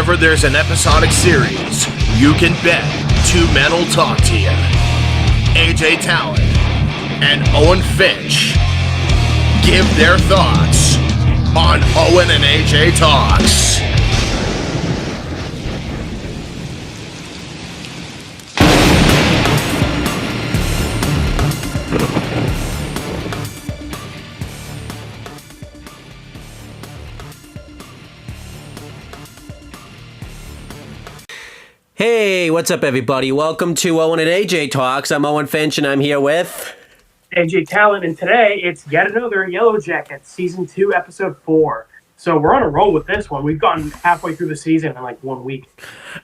whenever there's an episodic series, you can bet two men will talk to you. AJ Talon and Owen Finch give their thoughts on Owen and AJ Talks. Hey, what's up, everybody? Welcome to Owen and AJ Talks. I'm Owen Finch, and I'm here with... AJ Talon, and today it's yet another YellowJackets Season 2, Episode 4. So we're on a roll with this one. We've gotten halfway through the season in like 1 week.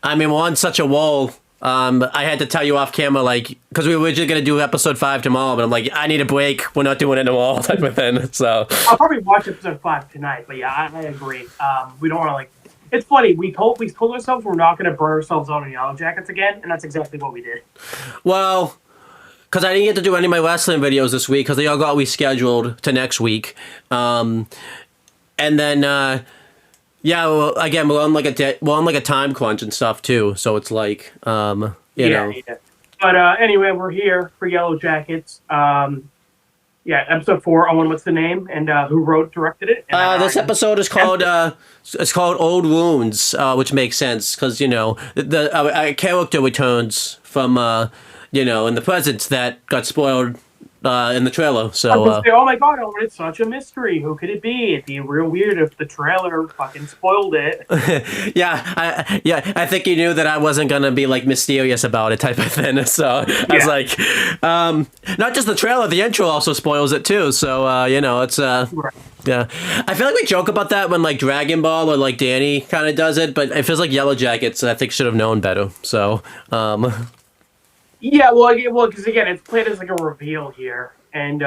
I mean, we're on such a roll. I had to tell you off camera, like, because we were just going to do Episode 5 tomorrow, but I'm like, I need a break. We're not doing it tomorrow type of thing, so... I'll probably watch Episode 5 tonight, but yeah, I agree. We don't want to, like... It's funny, we told ourselves we're not going to burn ourselves out on YellowJackets again, and that's exactly what we did. Well... Because I didn't get to do any of my wrestling videos this week because they all got rescheduled to next week. And then, yeah, well, again, we're on like a time crunch and stuff too. So it's like, you know. Yeah. But anyway, we're here for YellowJackets. Yeah, Episode 4. Owen, what's the name and who directed it? This episode is called Old Wounds, which makes sense because you know a character returns from. You know, in the presents that got spoiled in the trailer. So, oh my god, Owen, it's such a mystery. Who could it be? It'd be real weird if the trailer fucking spoiled it. I think you knew that I wasn't gonna be like mysterious about it type of thing. So I was like, not just the trailer, the intro also spoils it too. So you know, it's right. Yeah, I feel like we joke about that when like Dragon Ball or like Danny kind of does it, but it feels like YellowJackets I think should have known better. So. Yeah, well, because again, it's played as like a reveal here, and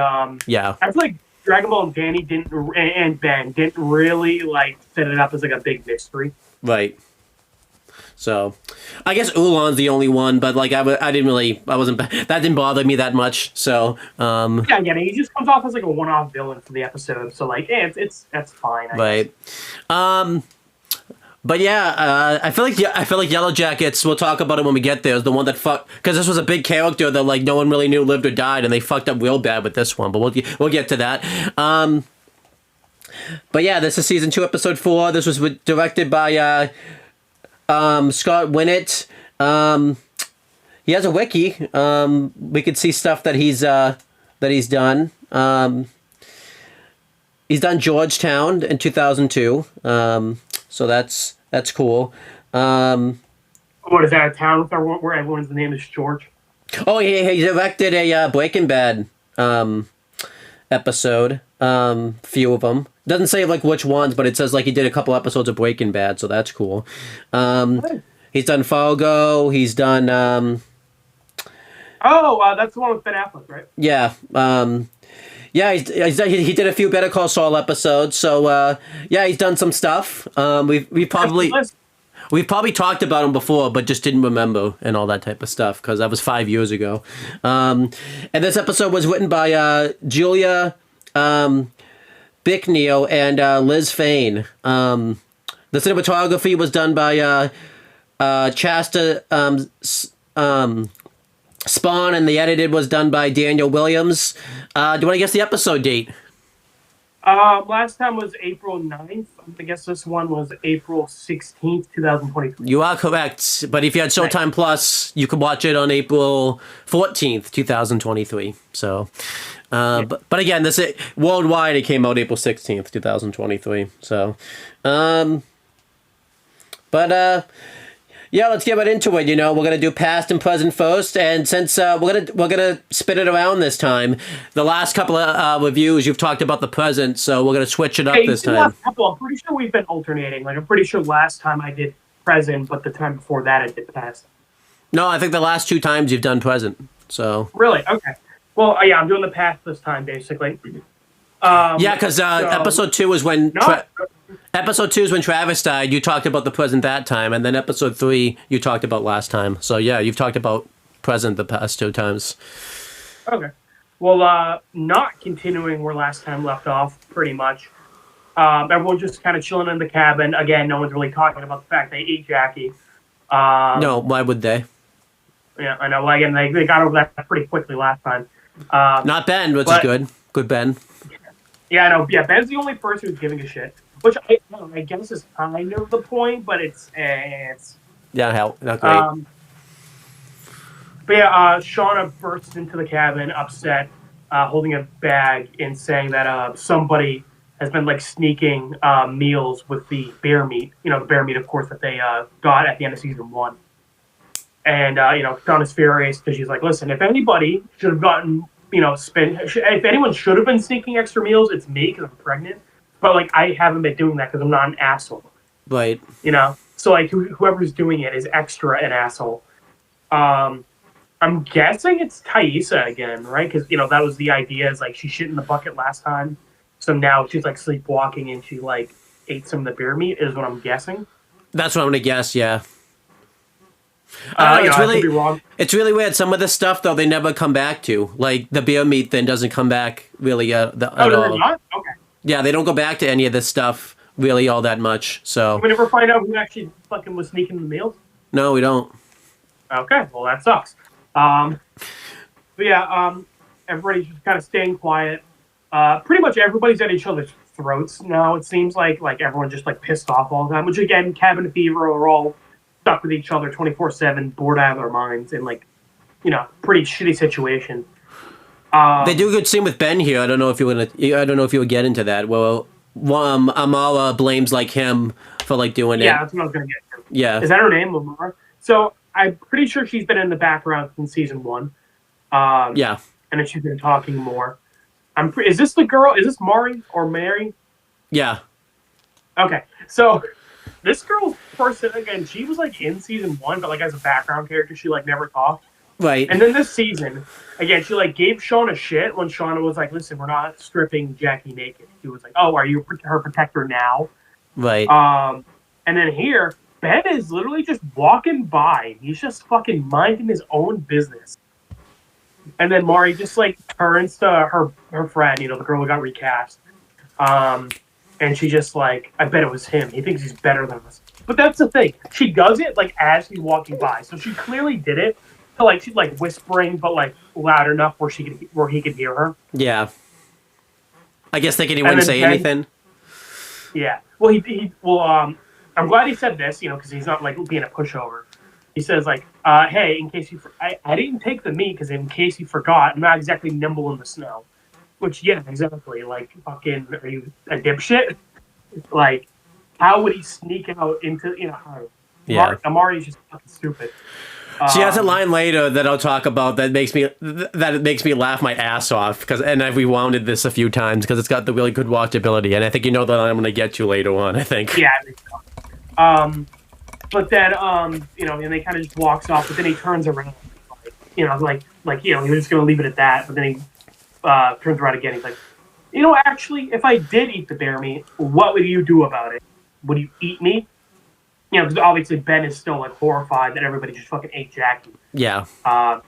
yeah, I feel like Dragon Ball and Danny and Ben didn't really like set it up as like a big mystery, right? So, I guess Ulan's the only one, but like that didn't bother me that much. So, yeah, he just comes off as like a one-off villain for the episode, so like, that's fine, I guess. But yeah, I feel like YellowJackets. We'll talk about it when we get there. Is the one that because this was a big character that like no one really knew lived or died, and they fucked up real bad with this one. But we'll get to that. But yeah, this is Season 2, Episode 4. This was directed by Scott Winnett. He has a wiki. We could see stuff that he's done. He's done Georgetown in 2002. So that's cool. What is that, a town where everyone's name is George? Oh, he directed a Breaking Bad episode. Few of them. Doesn't say like which ones, but it says like he did a couple episodes of Breaking Bad, so that's cool. He's done Fargo. He's done. That's the one with Ben Affleck, right? Yeah. Yeah, he did a few Better Call Saul episodes, so yeah, he's done some stuff. We've probably talked about him before, but just didn't remember and all that type of stuff because that was 5 years ago. And this episode was written by Julia Bicknell and Liz Fain. The cinematography was done by Chasta Spawn, and the edited was done by Daniel Williams. Do you want to guess the episode date? Last time was April 9th. I guess this one was April 16th, 2023. You are correct, but if you had Showtime Plus, you could watch it on April 14th, 2023. So, but again, worldwide it came out April 16th, 2023. So, yeah, let's get right into it. You know, we're gonna do past and present first, and since we're gonna spin it around this time. The last couple of reviews you've talked about the present, so we're gonna switch it up this time. I'm pretty sure we've been alternating. Like I'm pretty sure last time I did present, but the time before that I did past. No, I think the last 2 times you've done present. So really, okay. Well, yeah, I'm doing the past this time basically. Yeah, because episode 2 was when. Episode 2 is when Travis died. You talked about the present that time, and then episode 3 you talked about last time. So yeah, you've talked about present the past 2 times. Okay. Well, not continuing where last time left off, pretty much. Everyone's just kind of chilling in the cabin. Again, no one's really talking about the fact they ate Jackie. No, why would they? Yeah, I know. Well, again, they got over that pretty quickly last time. Not Ben, which is good. Good Ben. Yeah, I know. Yeah, Ben's the only person who's giving a shit, which I guess is kind of the point, but it's yeah, hell, not great. But yeah, Shauna bursts into the cabin, upset, holding a bag and saying that somebody has been like sneaking meals with the bear meat. You know, the bear meat, of course, that they got at the end of season 1. And Shauna's furious because she's like, "Listen, if anybody should have gotten, if anyone should have been sneaking extra meals, it's me because I'm pregnant. But like, I haven't been doing that because I'm not an asshole, Right? So like, whoever's doing it is extra an asshole." I'm guessing it's Thaisa again, right? Because that was the idea. Is like she shit in the bucket last time, so now she's like sleepwalking and she like ate some of the bear meat. Is what I'm guessing. That's what I'm gonna guess. Yeah. I could be wrong. It's really weird. Some of the stuff though they never come back to. Like the bear meat thing doesn't come back really at all. Not? Okay. Yeah, they don't go back to any of this stuff really all that much. So we never find out who actually fucking was sneaking the meals. No, we don't. Okay, well that sucks. But yeah, everybody's just kind of staying quiet. Pretty much everybody's at each other's throats now. It seems like everyone's just like pissed off all the time. Which again, cabin fever are all stuck with each other 24/7, bored out of their minds, and like, pretty shitty situation. They do a good scene with Ben here. I don't know if you would get into that. Well, Amara blames like him for like doing it. Yeah, that's what I was gonna get to. Yeah, is that her name, Amara? So I'm pretty sure she's been in the background since season 1. Yeah, and then she's been talking more. Is this the girl? Is this Mari or Mary? Yeah. Okay, so this girl's person again. She was like in season 1, but like as a background character, she like never talked. Right. And then this season, again, she like gave Shauna shit when Shauna was like, "Listen, we're not stripping Jackie naked." She was like, "Oh, are you her protector now?" Right. And then here, Ben is literally just walking by. He's just fucking minding his own business. And then Mari just like turns to her friend, the girl who got recast. And she just like, I bet it was him. He thinks he's better than us. But that's the thing. She does it like as he's walking by. So she clearly did it to like she's like whispering, but like loud enough where he could hear her. Yeah. I guess thinking he wouldn't say anything. Yeah. Well, I'm glad he said this, because he's not like being a pushover. He says like, "Hey, in case I didn't take the meat because in case you forgot, I'm not exactly nimble in the snow." Which, yeah, exactly. Like, fucking, are you a dipshit? Like, how would he sneak out into, Yeah. Amari's just fucking stupid. She has a line later that I'll talk about that makes me laugh my ass off and I've rewounded this a few times because it's got the really good watchability, and I think that I'm going to get to later on. I think. Yeah, I think so. But then and they kind of just walks off, but then he turns around, he was just going to leave it at that, but then he turns around again. He's like, actually, if I did eat the bear meat, what would you do about it? Would you eat me? Because obviously Ben is still like horrified that everybody just fucking ate Jackie. Yeah. And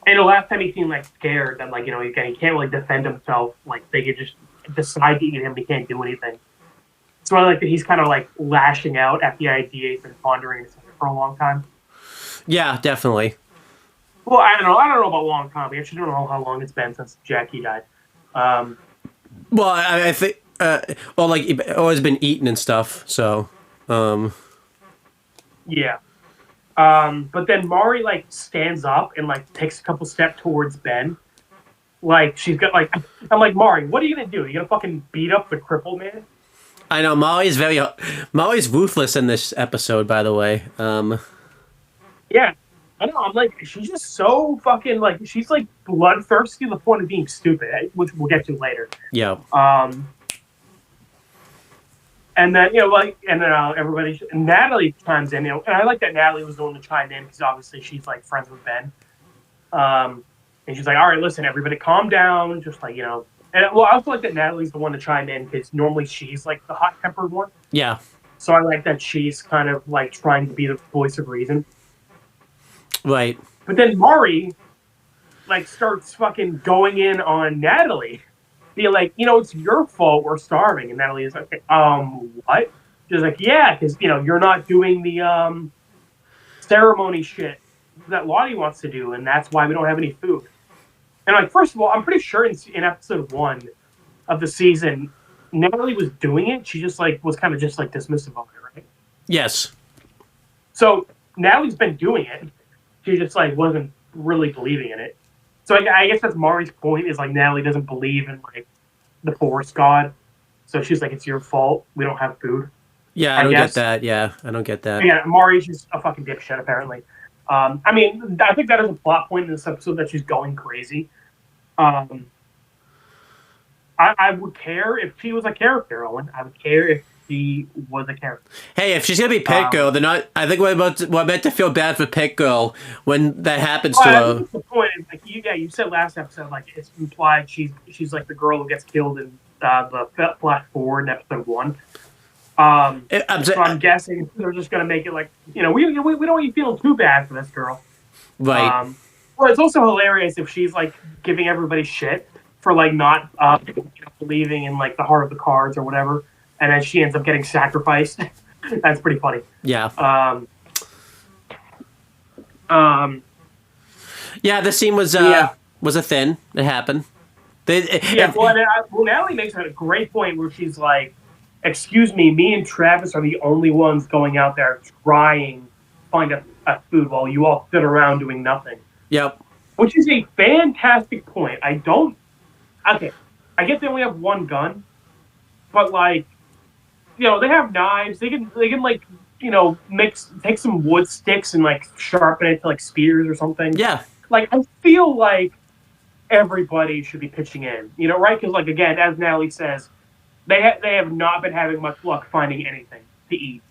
the last time he seemed like scared that like he can't really defend himself. Like they could just decide to eat him, but he can't do anything. So I like that he's kind of like lashing out at the idea he's been pondering for a long time. Yeah, definitely. Well, I don't know about long time. We actually don't know how long it's been since Jackie died. Well, I think he's always been eaten and stuff. So. Yeah. But then Mari like stands up and like takes a couple steps towards Ben. Like she's got like I'm like, Mari, what are you gonna do? Are you gonna fucking beat up the crippled man? I know Molly's ruthless in this episode, by the way. Yeah, I know. I'm like, she's just so fucking like she's like bloodthirsty to the point of being stupid, which we'll get to later. Yeah. And then everybody, Natalie chimes in, and I like that Natalie was the one to chime in because obviously she's like friends with Ben. And she's like, all right, listen, everybody, calm down, just like And I also like that Natalie's the one to chime in because normally she's like the hot-tempered one. Yeah. So I like that she's kind of like trying to be the voice of reason. Right. But then Mari like starts fucking going in on Natalie. be like, it's your fault we're starving. And Natalie is like, what? She's like, yeah, because, you're not doing the ceremony shit that Lottie wants to do, and that's why we don't have any food. And like, first of all, I'm pretty sure in episode 1 of the season, Natalie was doing it. She just like was kind of just like dismissive of it, right? Yes. So Natalie's been doing it. She just like wasn't really believing in it. So I guess that's Mari's point, is like Natalie doesn't believe in like the forest god. So she's like, it's your fault. We don't have food. Yeah, I don't get that. Yeah, I don't get that. Yeah, Mari's just a fucking dipshit, apparently. I mean, I think that is a plot point in this episode, that she's going crazy. I would care if she was a character, Owen. I would care if she was a character. Hey, if she's gonna be Pit Girl, then I think we're meant to feel bad for Pit Girl when that happens to her. That's the point. Like, you said last episode, like it's implied she's like the girl who gets killed in the Flash Forward in episode 1. So I'm guessing they're just gonna make it like, we don't even feel too bad for this girl, right? Well, it's also hilarious if she's like giving everybody shit for like not believing in like the heart of the cards or whatever, and then she ends up getting sacrificed. That's pretty funny. Yeah. Yeah, the scene was a thing. It happened. Well, Natalie makes a great point where she's like, excuse me and Travis are the only ones going out there trying to find a food while you all sit around doing nothing. Yep. Which is a fantastic point. I guess they only have one gun, but like, they have knives. They can like, take some wood sticks and like sharpen it to like spears or something. Yeah. Like, I feel like everybody should be pitching in, right? Because like, again, as Natalie says, they have not been having much luck finding anything to eat.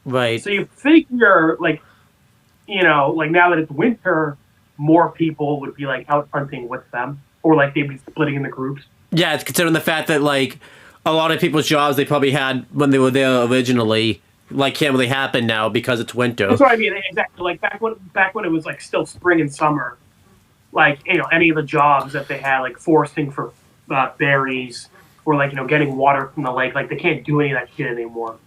Right. So you figure like, like now that it's winter, more people would be like out hunting with them, or like they'd be splitting into groups. Yeah, considering the fact that like a lot of people's jobs they probably had when they were there originally, like, can't really happen now because it's winter. That's what I mean. Exactly. Like back when it was like still spring and summer, like, any of the jobs that they had, like foresting for berries, or like, getting water from the lake, like they can't do any of that shit anymore.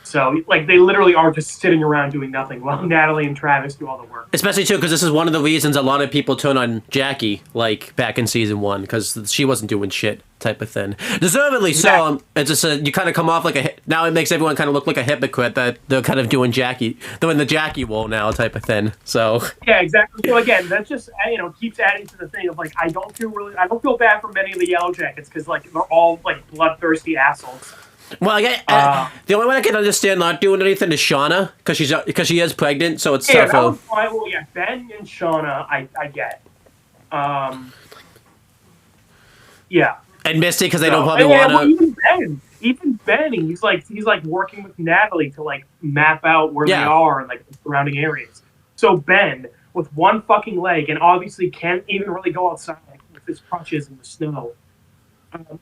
So, like, they literally are just sitting around doing nothing while Natalie and Travis do all the work. Especially, too, because this is one of the reasons a lot of people turn on Jackie, like, back in season 1, because she wasn't doing shit type of thing. Deservedly so. It's just you kind of come off like now it makes everyone kind of look like a hypocrite that they're kind of doing Jackie. They're in the Jackie role now type of thing. So. Yeah, exactly. So, again, that's just, keeps adding to the thing of, like, I don't feel bad for many of the YellowJackets, because, like, they're all, like, bloodthirsty assholes. Well, the only one I can understand not doing anything is Shauna, because she is pregnant, so it's tough. Well, yeah, Ben and Shauna, I get. Yeah. And Misty, because they don't probably want to. Even Ben, he's like working with Natalie to like map out where they are and like the surrounding areas. So Ben, with one fucking leg, and obviously can't even really go outside with his crutches in the snow.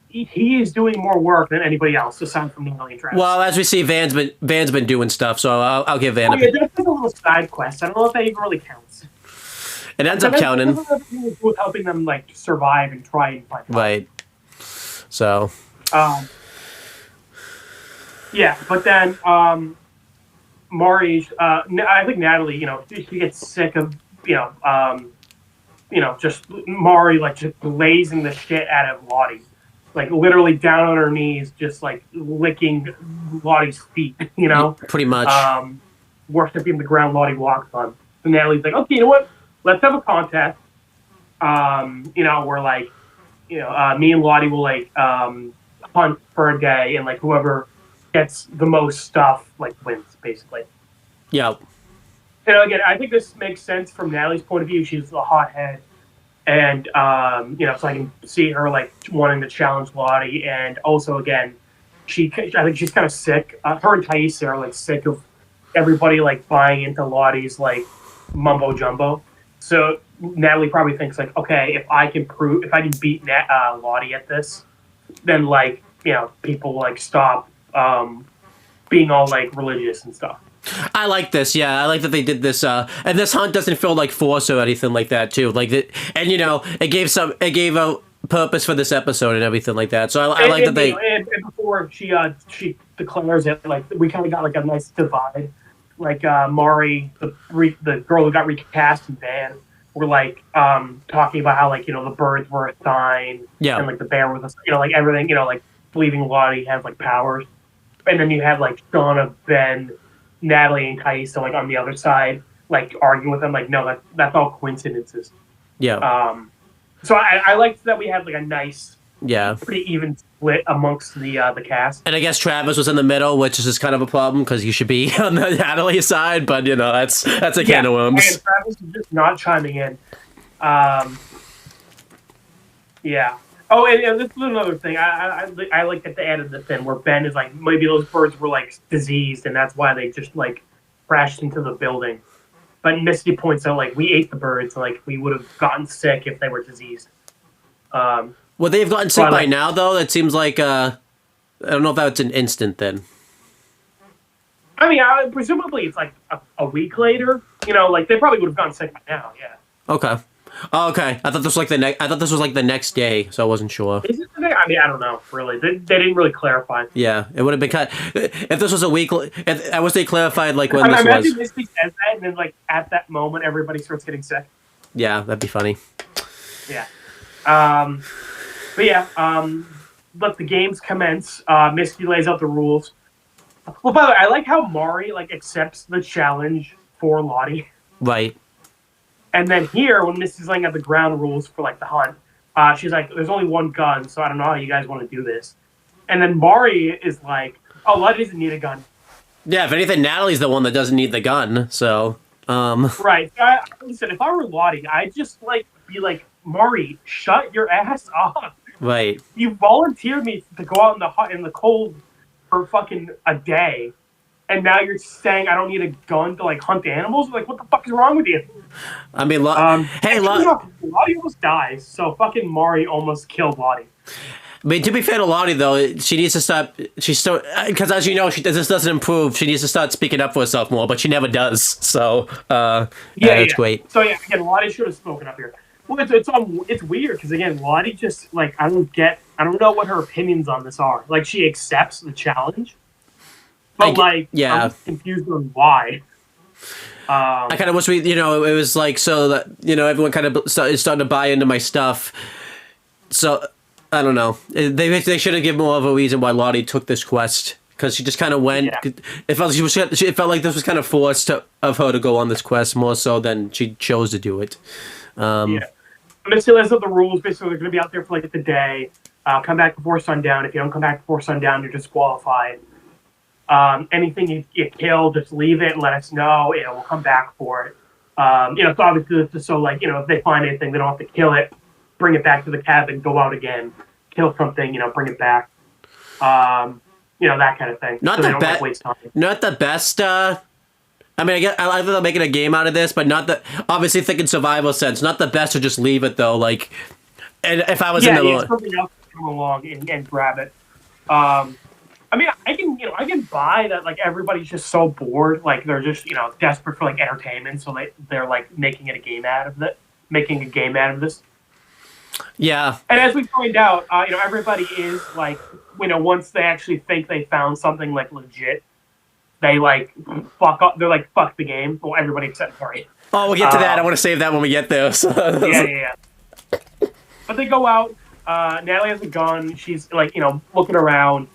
He is doing more work than anybody else, aside from Natalie and Travis. Well, as we see, Van's been doing stuff, so I'll give Van. Yeah, that's like a little side quest. I don't know if that even really counts. It ends up counting. With helping them like survive and try and fight. Right. So. Yeah, but then Mari, I think Natalie, she gets sick of just Mari like just blazing the shit out of Lottie. Like, literally down on her knees, just, like, licking Lottie's feet, Pretty much. Worshipping the ground Lottie walks on. And Natalie's like, okay, you know what? Let's have a contest. Where, like, me and Lottie will, like, hunt for a day, and, like, whoever gets the most stuff, like, wins, basically. Yeah. Again, I think this makes sense from Natalie's point of view. She's a hothead. And, so I can see her, like, wanting to challenge Lottie. And also, again, I think she's kind of sick. Her and Thais are, like, sick of everybody, like, buying into Lottie's, like, mumbo-jumbo. So Natalie probably thinks, like, okay, if I can beat Lottie at this, then, like, people will, like, stop being all, like, religious and stuff. I like this, yeah. I like that they did this, and this hunt doesn't feel like force or anything like that too. Like that, and it gave purpose for this episode and everything like that. So I like that they. And before she declares it, like we kind of got like a nice divide. Like Mari, the girl who got recast in Van, were like talking about how like the birds were a sign, and like the bear was like everything, like believing Lottie has like powers, and then you have like Shauna, Ben, Natalie, and Kaisa like on the other side, like arguing with them, like no, that's all coincidences. Yeah. So I liked that we had like a nice, pretty even split amongst the cast. And I guess Travis was in the middle, which is just kind of a problem because you should be on the Natalie side, but that's a can of worms. And Travis is just not chiming in. Yeah. Oh, and this is another thing. I like that they added this in where Ben is like maybe those birds were like diseased and that's why they just like crashed into the building. But Misty points out like we ate the birds, like we would have gotten sick if they were diseased. Well, they've gotten sick by now, though. It seems like I don't know if that's an instant then. I mean, presumably it's like a week later. Like they probably would have gotten sick by now. Yeah. Okay. Oh, okay. I thought this was like the next day, so I wasn't sure. Is it the next? I mean, I don't know. Really, they didn't really clarify. Yeah, it would have been kind. If this was a week, I wish they clarified like when this was. I was. imagine Misty says that, and then like at that moment, everybody starts getting sick. Yeah, that'd be funny. Yeah. But yeah, let the games commence. Misty lays out the rules. Well, by the way, I like how Mari like accepts the challenge for Lottie. Right. And then here, when Misty's laying out the ground rules for like the hunt, she's like, "There's only one gun, so I don't know how you guys want to do this." And then Mari is like, "Oh, Lottie doesn't need a gun." Yeah, if anything, Natalie's the one that doesn't need the gun. So. Right. Listen, if I were Lottie, I'd just like be like, "Mari, shut your ass up." Right. You volunteered me to go out in the cold for fucking a day, and now you're saying I don't need a gun to like hunt animals? Like, what the fuck is wrong with you? I mean, hey, Lottie almost dies, so fucking Mari almost killed Lottie. I mean, to be fair to Lottie, though, she needs to stop. She's still because, as you know, this doesn't improve. She needs to start speaking up for herself more, but she never does. So, it's great. So yeah, again, Lottie should have spoken up here. Well, it's weird because again, Lottie just like I don't know what her opinions on this are. Like she accepts the challenge, but I'm confused on why. I kind of wish it was like so that everyone kind of is starting to buy into my stuff. So I don't know. They should have given more of a reason why Lottie took this quest because she just kind of went. Yeah. It felt like this was kind of forced of her to go on this quest more so than she chose to do it. Misty lays out the rules. Basically, they're going to be out there for like the day. Come back before sundown. If you don't come back before sundown, you're disqualified. Anything you kill, just leave it and let us know. We'll come back for it. So obviously, so like if they find anything, they don't have to kill it. Bring it back to the cabin. Go out again. Kill something. Bring it back. That kind of thing. Not the best. I mean, I thought they're making a game out of this, but not the obviously thinking survival sense. Not the best to just leave it though. Like, and if I was in the something else to come along and grab it. I mean, I can buy that. Like everybody's just so bored. Like they're just desperate for like entertainment, so they're like making a game out of this. Yeah. And as we find out, everybody is like, once they actually think they found something like legit, they like fuck up. They're like, fuck the game. Well, everybody except Mari. Oh, we'll get to that. I want to save that when we get there. So. Yeah. But they go out. Natalie has a gun. She's like, looking around.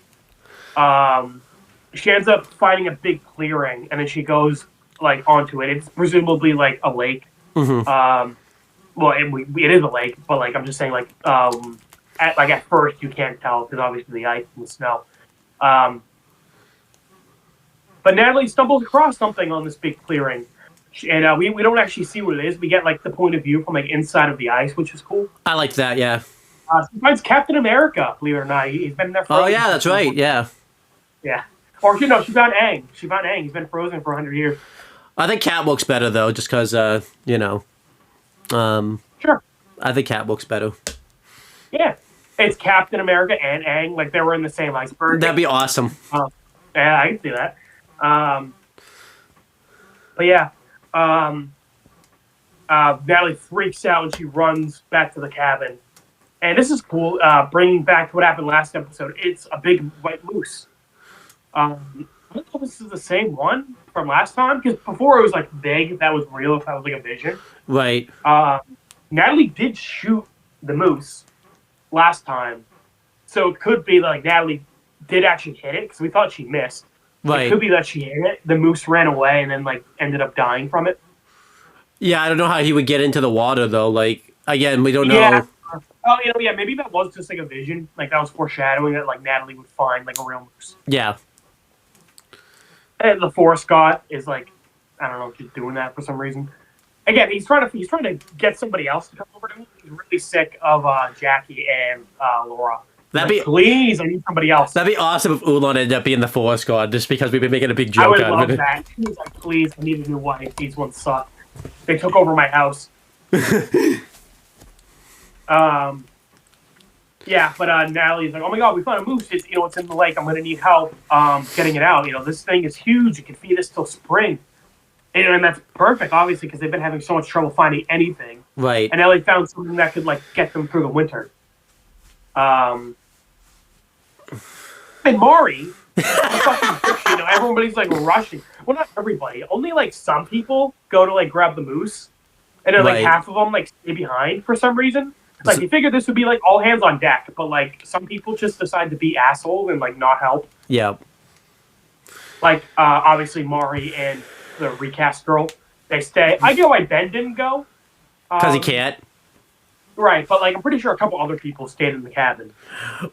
She ends up finding a big clearing, and then she goes like onto it. It's presumably like a lake. Mm-hmm. Well, it is a lake, but like I'm just saying, like at first you can't tell because obviously the ice and the snow. But Natalie stumbles across something on this big clearing, and we don't actually see what it is. We get like the point of view from like inside of the ice, which is cool. I like that, yeah. She finds Captain America, believe it or not. He's been there. Oh yeah, that's right. Yeah. Yeah. Or she found Aang. She found Aang. He's been frozen for 100 years. I think Cat looks better though, just because Sure. I think Cat looks better. Yeah. It's Captain America and Aang, like they were in the same iceberg. That'd be awesome. Yeah, I can see that. But yeah, Natalie freaks out and she runs back to the cabin. And this is cool. Bringing back what happened last episode, it's a big white moose. I don't know if this is the same one from last time, because before it was like vague if that was real, if that was like a vision. Right. Natalie did shoot the moose last time, so it could be like Natalie did actually hit it, because we thought she missed. Right. It could be that she hit it, the moose ran away, and then like ended up dying from it. Yeah, I don't know how he would get into the water though. Like again, we don't know. Yeah. Oh, yeah, maybe that was just like a vision. Like that was foreshadowing that like Natalie would find like a real moose. Yeah. And the forest god is like, I don't know, just doing that for some reason. Again, he's trying to get somebody else to come over to him. He's really sick of Jackie and Laura. Please, I need somebody else. That'd be awesome if Oolon ended up being the forest god, just because we've been making a big joke out of it. I would love that. He was like, please, I need a new wife. These ones suck. They took over my house. Yeah, but Natalie's like, oh my god, we found a moose. It's in the lake. I'm gonna need help getting it out. This thing is huge. You can feed us till spring. And that's perfect, obviously, because they've been having so much trouble finding anything. Right. And Ellie found something that could like get them through the winter. And Mari, everybody's like rushing. Well, not everybody. Only like some people go to like grab the moose, and then like half of them like stay behind for some reason. Like you figured this would be like all hands on deck, but like some people just decide to be assholes and like not help. Yeah. Like obviously Mari and the recast girl, they stay. I get why Ben didn't go. Because he can't. Right, but like I'm pretty sure a couple other people stayed in the cabin.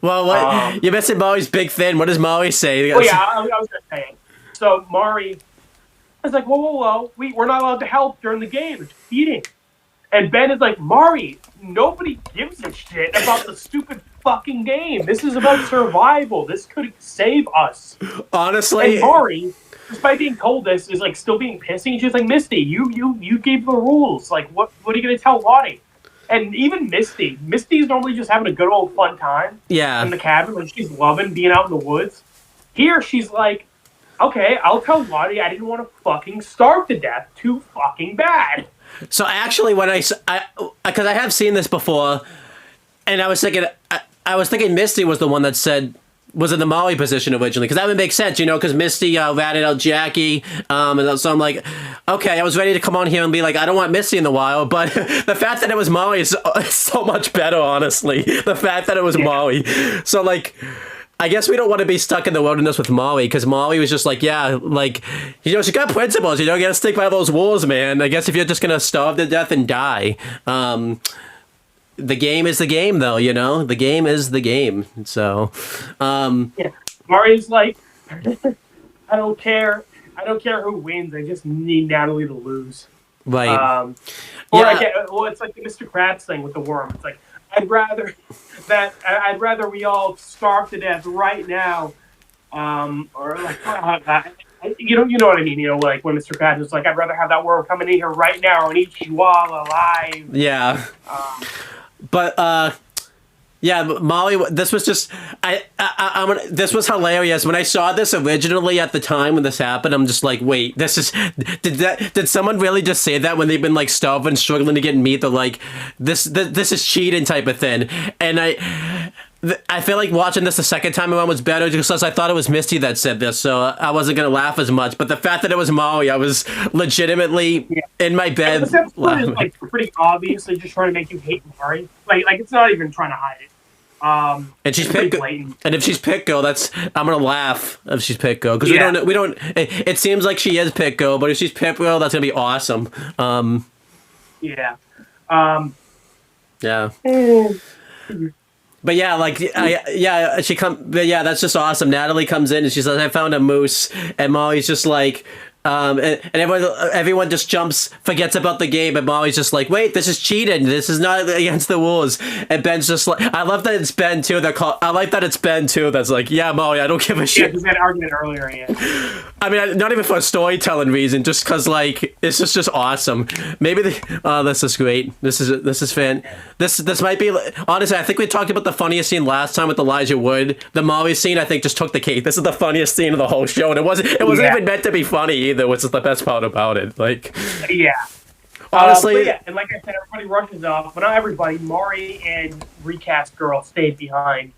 Well, what you're missing Maury's big thing. What does Maury say? Oh yeah, I was gonna say it. So Mari is like, whoa, we're not allowed to help during the game. It's cheating. And Ben is like, Mari, nobody gives a shit about the stupid fucking game. This is about survival. This could save us. Honestly, and Mari, despite being told this, is like still being pissy. She's like, Misty, you gave the rules. Like, what are you gonna tell Lottie? And even Misty's normally just having a good old fun time. Yeah. In the cabin, like she's loving being out in the woods. Here, she's like, okay, I'll tell Lottie I didn't want to fucking starve to death. Too fucking bad. So actually, when because I have seen this before, and I was thinking Misty was the one that was in the Molly position originally, because that would make sense, because Misty ratted out Jackie, and so I'm like, okay, I was ready to come on here and be like, I don't want Misty in the wild, but the fact that it was Molly is so much better, honestly. The fact that it was Molly. So, like, I guess we don't want to be stuck in the wilderness with Molly, because Molly was just like, yeah, like, she got principles, you gotta stick by those rules, man. I guess if you're just gonna starve to death and die, the game is the game, though, The game is the game, so... Yeah, Mari's like, I don't care who wins, I just need Natalie to lose. Right. It's like the Mr. Krabs thing with the worm. It's like, I'd rather we all starve to death right now, or like, you know what I mean? Like when Mr. Krabs is like, I'd rather have that worm coming in here right now and eat you all alive. Yeah. But yeah, Molly. This was just this was hilarious. When I saw this originally at the time when this happened, I'm just like, wait, did someone really just say that when they've been like starving, struggling to get meat? They're like, this is cheating type of thing. And I feel like watching this the second time around was better because I thought it was Misty that said this, so I wasn't gonna laugh as much. But the fact that it was Molly, I was legitimately in my bed. This episode is like pretty obviously just trying to make you hate Mari. Like it's not even trying to hide it. And she's Pit Girl. And if she's Pit Girl, I'm gonna laugh if she's Pit Girl because we don't. It seems like she is Pit Girl, but if she's Pit Girl, that's gonna be awesome. Yeah. Yeah. But yeah, like, that's just awesome. Natalie comes in and she says, I found a moose. And Molly's just like, and everyone just forgets about the game. And Molly's just like, wait, this is cheating. This is not against the rules. And Ben's just like, I love that it's Ben too. I like that it's Ben too. That's like, yeah, Molly, I don't give a shit. Yeah, because we had an argument earlier. Yeah. I mean, not even for a storytelling reason, just because like it's just awesome. Maybe this is great. This is fan. This might be honestly. I think we talked about the funniest scene last time with Elijah Wood. The Molly scene, I think, just took the cake. This is the funniest scene of the whole show, and it wasn't even meant to be funny either, which is the best part about it. Like, yeah. Honestly, but yeah, and like I said, everybody rushes off, but not everybody. Mari and recast girl stayed behind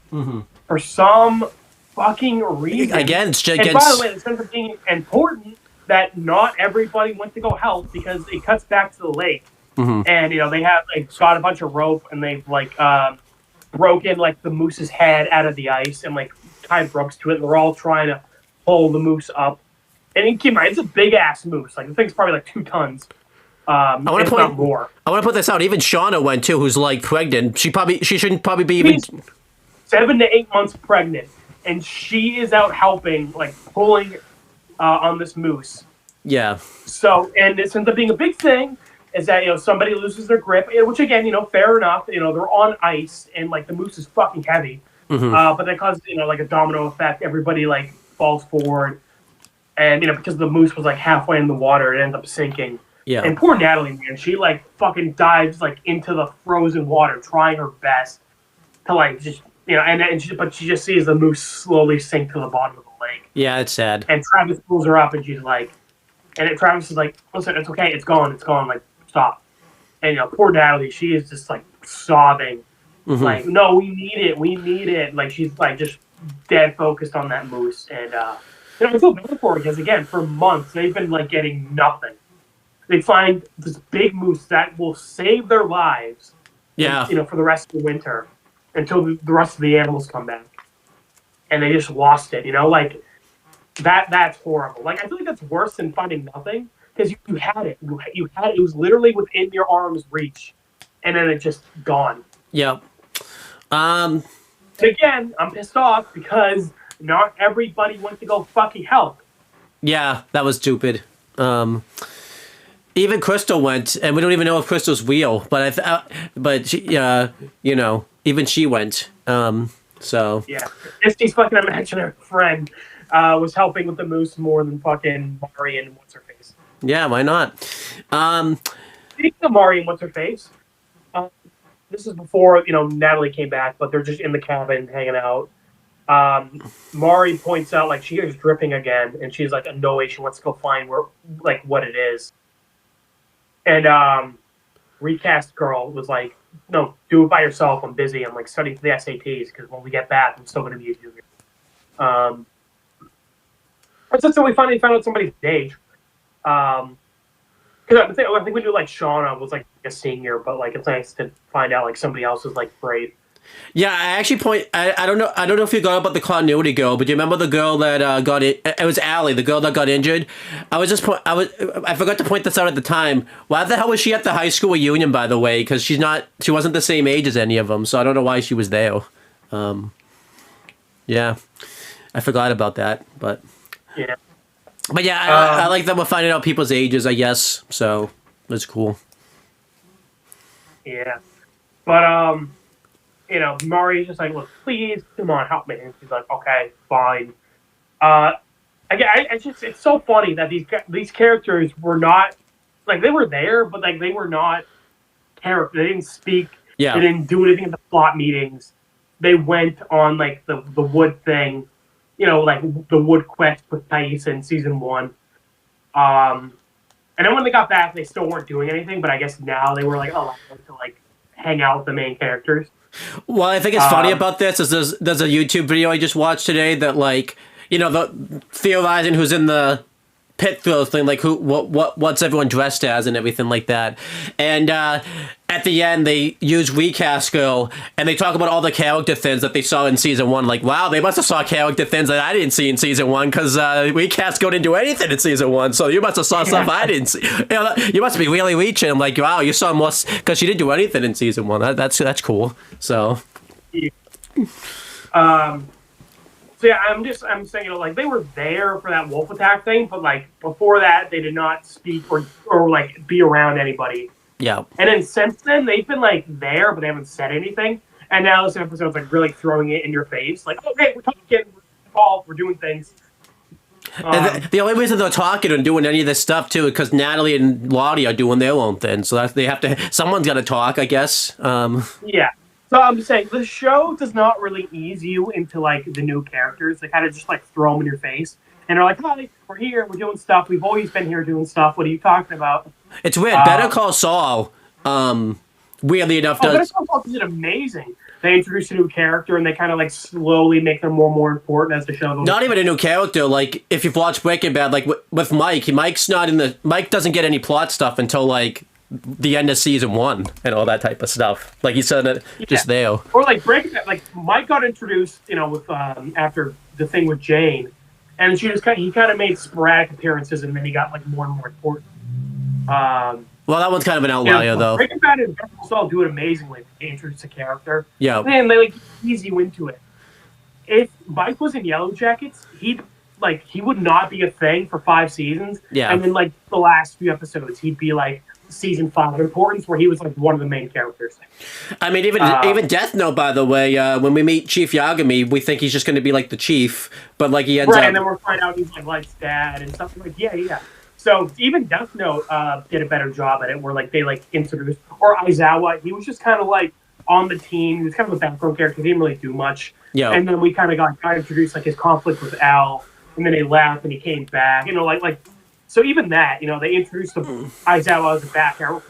for some fucking reason. again, And by the way, it ends up being important that not everybody went to go help because it cuts back to the lake, and they have got a bunch of rope and they've broken the moose's head out of the ice and tied ropes to it. And they're all trying to pull the moose up. And keep in mind, it's a big ass moose. The thing's probably 2 tons. I want to not more. I want to put this out. Even Shauna went too, who's pregnant. She shouldn't probably be even. She's 7 to 8 months pregnant, and she is out helping, pulling on this moose. Yeah. So, and this ends up being a big thing. Is that somebody loses their grip, which again fair enough. They're on ice, and the moose is fucking heavy. But that causes a domino effect. Everybody falls forward, and because the moose was halfway in the water, it ends up sinking. Yeah. And poor Natalie, man, she fucking dives into the frozen water, trying her best to just but she just sees the moose slowly sink to the bottom of the lake. Yeah, it's sad. And Travis pulls her up, and she's Travis is listen, it's okay, it's gone, stop. And poor Natalie, she is just sobbing, no, we need it. She's just dead focused on that moose, and I feel bad for her because again, for months they've been getting nothing. They find this big moose that will save their lives. Yeah. For the rest of the winter until the rest of the animals come back, and they just lost it. That's horrible. I feel that's worse than finding nothing because you had it. You had it. It was literally within your arm's reach, and then it just gone. Yep. Again, I'm pissed off because not everybody went to go fucking help. Yeah, that was stupid. Even Crystal went, and we don't even know if Crystal's real. But she, even she went. So yeah, Misty's fucking imaginary friend was helping with the moose more than fucking Mari and what's her face. Yeah, why not? Speaking of Mari and what's her face, this is before Natalie came back, but they're just in the cabin hanging out. Mari points out she is dripping again, and she's annoyed. She wants to go find what it is. And recast girl was no, do it by yourself. I'm busy. I'm studying for the SATs because when we get back, I'm still going to be a junior. So we finally found out somebody's age. Because I think we knew Shauna was a senior, but it's nice to find out somebody else is brave. Yeah, I actually I don't know if you got about the continuity girl, but do you remember the girl that got it? It was Allie, the girl that got injured. I forgot to point this out at the time. Why the hell was she at the high school reunion, by the way? Because she wasn't the same age as any of them, so I don't know why she was there. Yeah, I forgot about that, but yeah. But yeah, I like that we're finding out people's ages, I guess. So it's cool. Yeah, but Mari's just look, please, come on, help me. And she's okay, fine. It's so funny that these characters were not, they were there, but they were not characters. They didn't speak. Yeah. They didn't do anything in the plot meetings. They went on, the wood thing, the wood quest with Thais in season 1. And then when they got back, they still weren't doing anything, but I guess now they were, allowed to, hang out with the main characters. Well, I think it's funny about this is there's a YouTube video I just watched today that the theorizing who's in the pit throw thing, what's everyone dressed as and everything like that. And at the end they use recast girl and they talk about all the character things that they saw in season 1. Wow, they must have saw character things that I didn't see in season 1 because recast girl didn't do anything in season 1. So you must have saw stuff I didn't see. You must be really reaching. I'm wow, you saw more because she didn't do anything in season 1. That's cool. So. So yeah, I'm saying, they were there for that wolf attack thing, but before that, they did not speak or be around anybody. Yeah. And then since then, they've been there, but they haven't said anything. And now this episode's really throwing it in your face, okay, we're talking, we're involved, we're doing things. And the only reason they're talking and doing any of this stuff too is because Natalie and Lottie are doing their own thing, so they have to. Someone's got to talk, I guess. Yeah. So I'm just saying, the show does not really ease you into, the new characters. They kind of just, throw them in your face. And they're hi, we're here, we're doing stuff. We've always been here doing stuff. What are you talking about? It's weird. Better Call Saul, weirdly enough, Better does... Call Saul did amazing. They introduce a new character, and they kind of like slowly make them more and more important as the show goes. Not even a new character. Like, if you've watched Breaking Bad, like with Mike, Mike doesn't get any plot stuff until like the end of season 1 and all that type of stuff. Like, he's said it just there. Or like Breaking Bad, like Mike got introduced, with after the thing with Jane, and he kind of made sporadic appearances, and then he got like more and more important. Well, that one's kind of an outlier, though. Breaking Bad and Better Call Saul do it amazingly. They introduce a character. Yeah. And they like ease you into it. If Mike was in YellowJackets, he would not be a thing for 5 seasons. Yeah. And then like the last few episodes, he'd be like season 5 importance, where he was like one of the main characters. I mean, even Death Note, by the way, when we meet Chief Yagami, we think he's just going to be like the chief, but like he ends up... and then we're finding out he's like Light's dad and stuff like yeah. So even Death Note did a better job at it, where like they like introduced, or Aizawa, he was just kind of like on the team. He was kind of a background character. He didn't really do much. Yeah. And then we kind of got introduced like his conflict with Al, and then he left and he came back. So even that, they introduced Aizawa as a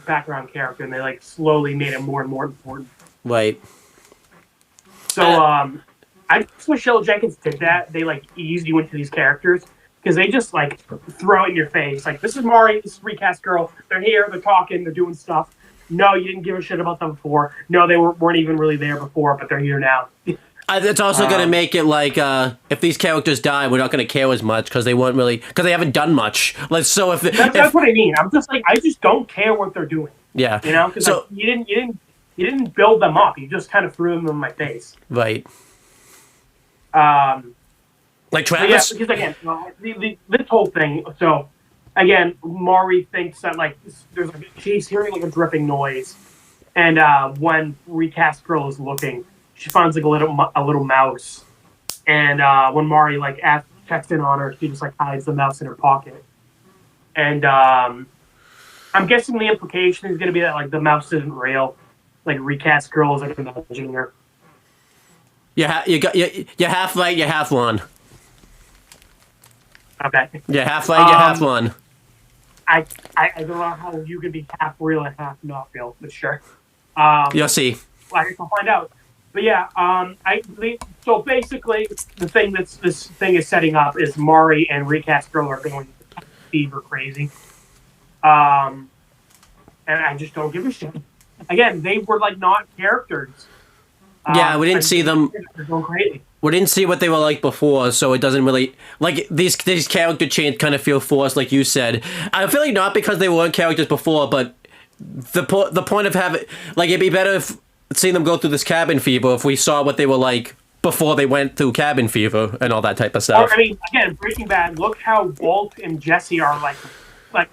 background character, and they like slowly made him more and more important. Right. So I just wish YellowJackets did that. They like eased you into these characters. Because they just, like, throw it in your face. Like, this is Mari, this is Recast Girl. They're here, they're talking, they're doing stuff. No, you didn't give a shit about them before. No, they weren't even really there before, but they're here now. It's also going to make it like, if these characters die, we're not going to care as much, because they haven't done much. Like, so if... That's what I mean. I'm just like, I just don't care what they're doing. Yeah. Because you didn't build them up. You just kind of threw them in my face. Right. Like Travis? Yeah, because again, this whole thing, so again, Mari thinks that like she's hearing like a dripping noise, and when Recast Girl is looking, she finds like a little mouse, and when Mari like checks in on her, she just like hides the mouse in her pocket, and I'm guessing the implication is going to be that like the mouse isn't real, like Recast Girl is like imagining her. You're half right, you're half wrong. Okay. You're half right, you're half wrong. I don't know how you can be half real and half not real, but sure. You'll see. I guess we'll find out. But yeah, so basically the thing this thing is setting up is Mari and Recast Girl are going fever crazy. And I just don't give a shit. Again, they were like not characters. Yeah, we didn't see them. They're going crazy. We didn't see what they were like before, so it doesn't really... Like, these character changes kind of feel forced, like you said. I feel like not because they weren't characters before, but the point of having... Like, it'd be better if seeing them go through this cabin fever if we saw what they were like before they went through cabin fever and all that type of stuff. Or, I mean, again, Breaking Bad, look how Walt and Jesse are like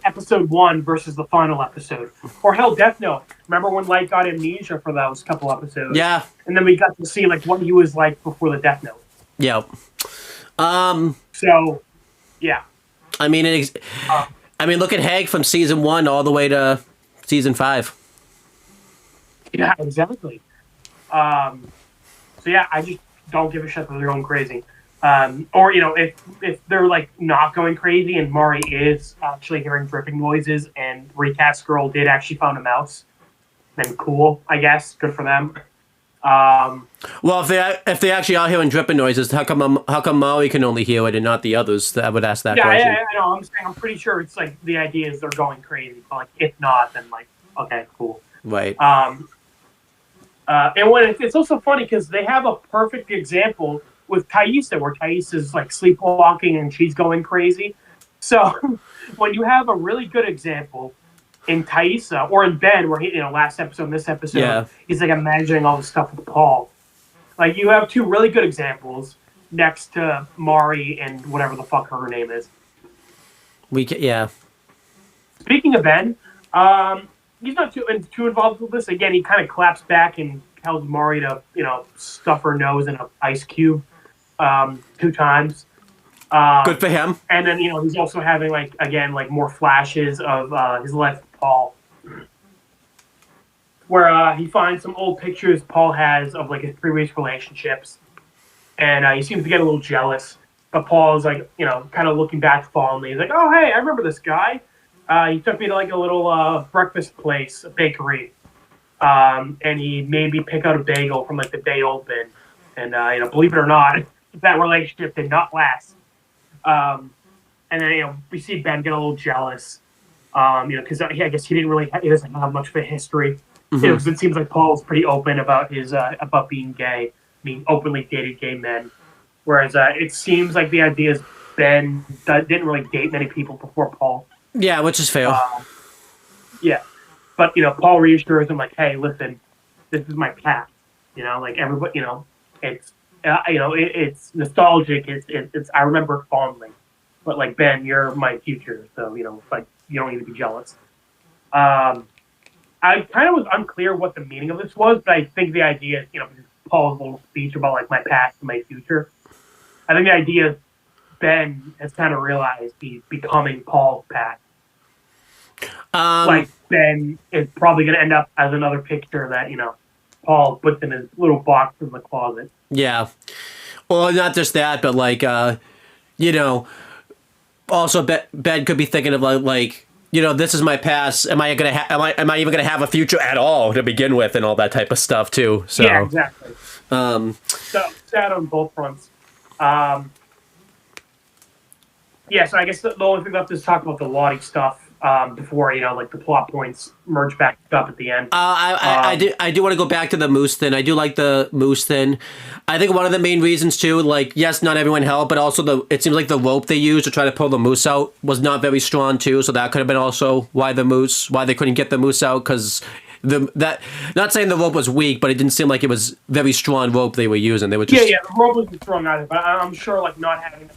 episode 1 versus the final episode. Or hell, Death Note. Remember when Light got amnesia for those couple episodes? Yeah. And then we got to see like what he was like before the Death Note. Yeah. So, yeah. I mean, look at Hank from season 1 all the way to season 5. Yeah, exactly. So yeah, I just don't give a shit that they're going crazy. Or if they're like not going crazy and Mari is actually hearing dripping noises and Recast Girl did actually find a mouse, then cool, I guess, good for them. Well, if they actually are hearing dripping noises, how come Mari can only hear it and not the others? I would ask that question. Yeah, I know. I'm pretty sure it's like the idea is they're going crazy, but like if not, then like okay, cool. Right. And when it's also funny because they have a perfect example with Thaisa, where Thaisa is like sleepwalking and she's going crazy. So when you have a really good example in Thaisa or in Ben, where he, last episode and this episode, he's like imagining all the stuff with Paul. Like you have two really good examples next to Mari and whatever the fuck her name is. Speaking of Ben, he's not too involved with this. Again, he kind of claps back and tells Mari to stuff her nose in an ice cube 2 times. Good for him. And then he's also having more flashes of his life with Paul, where he finds some old pictures Paul has of like his previous relationships, and he seems to get a little jealous. But Paul is kind of looking back fondly. He's like, "Oh hey, I remember this guy. He took me to like a little breakfast place, a bakery, and he made me pick out a bagel from like the day open. And believe it or not, that relationship did not last. And then we see Ben get a little jealous, because I guess he doesn't have much of a history. Because it seems like Paul was pretty open about his about being gay, being openly dated gay men. Whereas it seems like the idea is Ben didn't really date many people before Paul. Yeah, which is fair. Yeah, but Paul reassures him like, "Hey, listen, this is my past. Like everybody, it's it's nostalgic. It's I remember it fondly. But like Ben, you're my future, so like you don't need to be jealous." I kind of was unclear what the meaning of this was, but I think the idea is, Paul's little speech about like my past and my future. I think the idea is Ben has kind of realized he's becoming Paul's past. Like Ben is probably going to end up as another picture that Paul puts in his little box in the closet. Yeah. Well, not just that, but like also Ben could be thinking of like this is my past. Am I even gonna have a future at all to begin with, and all that type of stuff too. So yeah, exactly. So sad on both fronts. Yeah, so I guess the only thing left is talk about the Lottie stuff before like the plot points merge back up at the end. I do want to go back to the moose thing. I do like the moose thing. I think one of the main reasons too, like yes, not everyone helped, but also it seems like the rope they used to try to pull the moose out was not very strong too. So that could have been also why they couldn't get the moose out, because not saying the rope was weak, but it didn't seem like it was very strong rope they were using. They were just the rope wasn't strong either, but I'm sure like not having.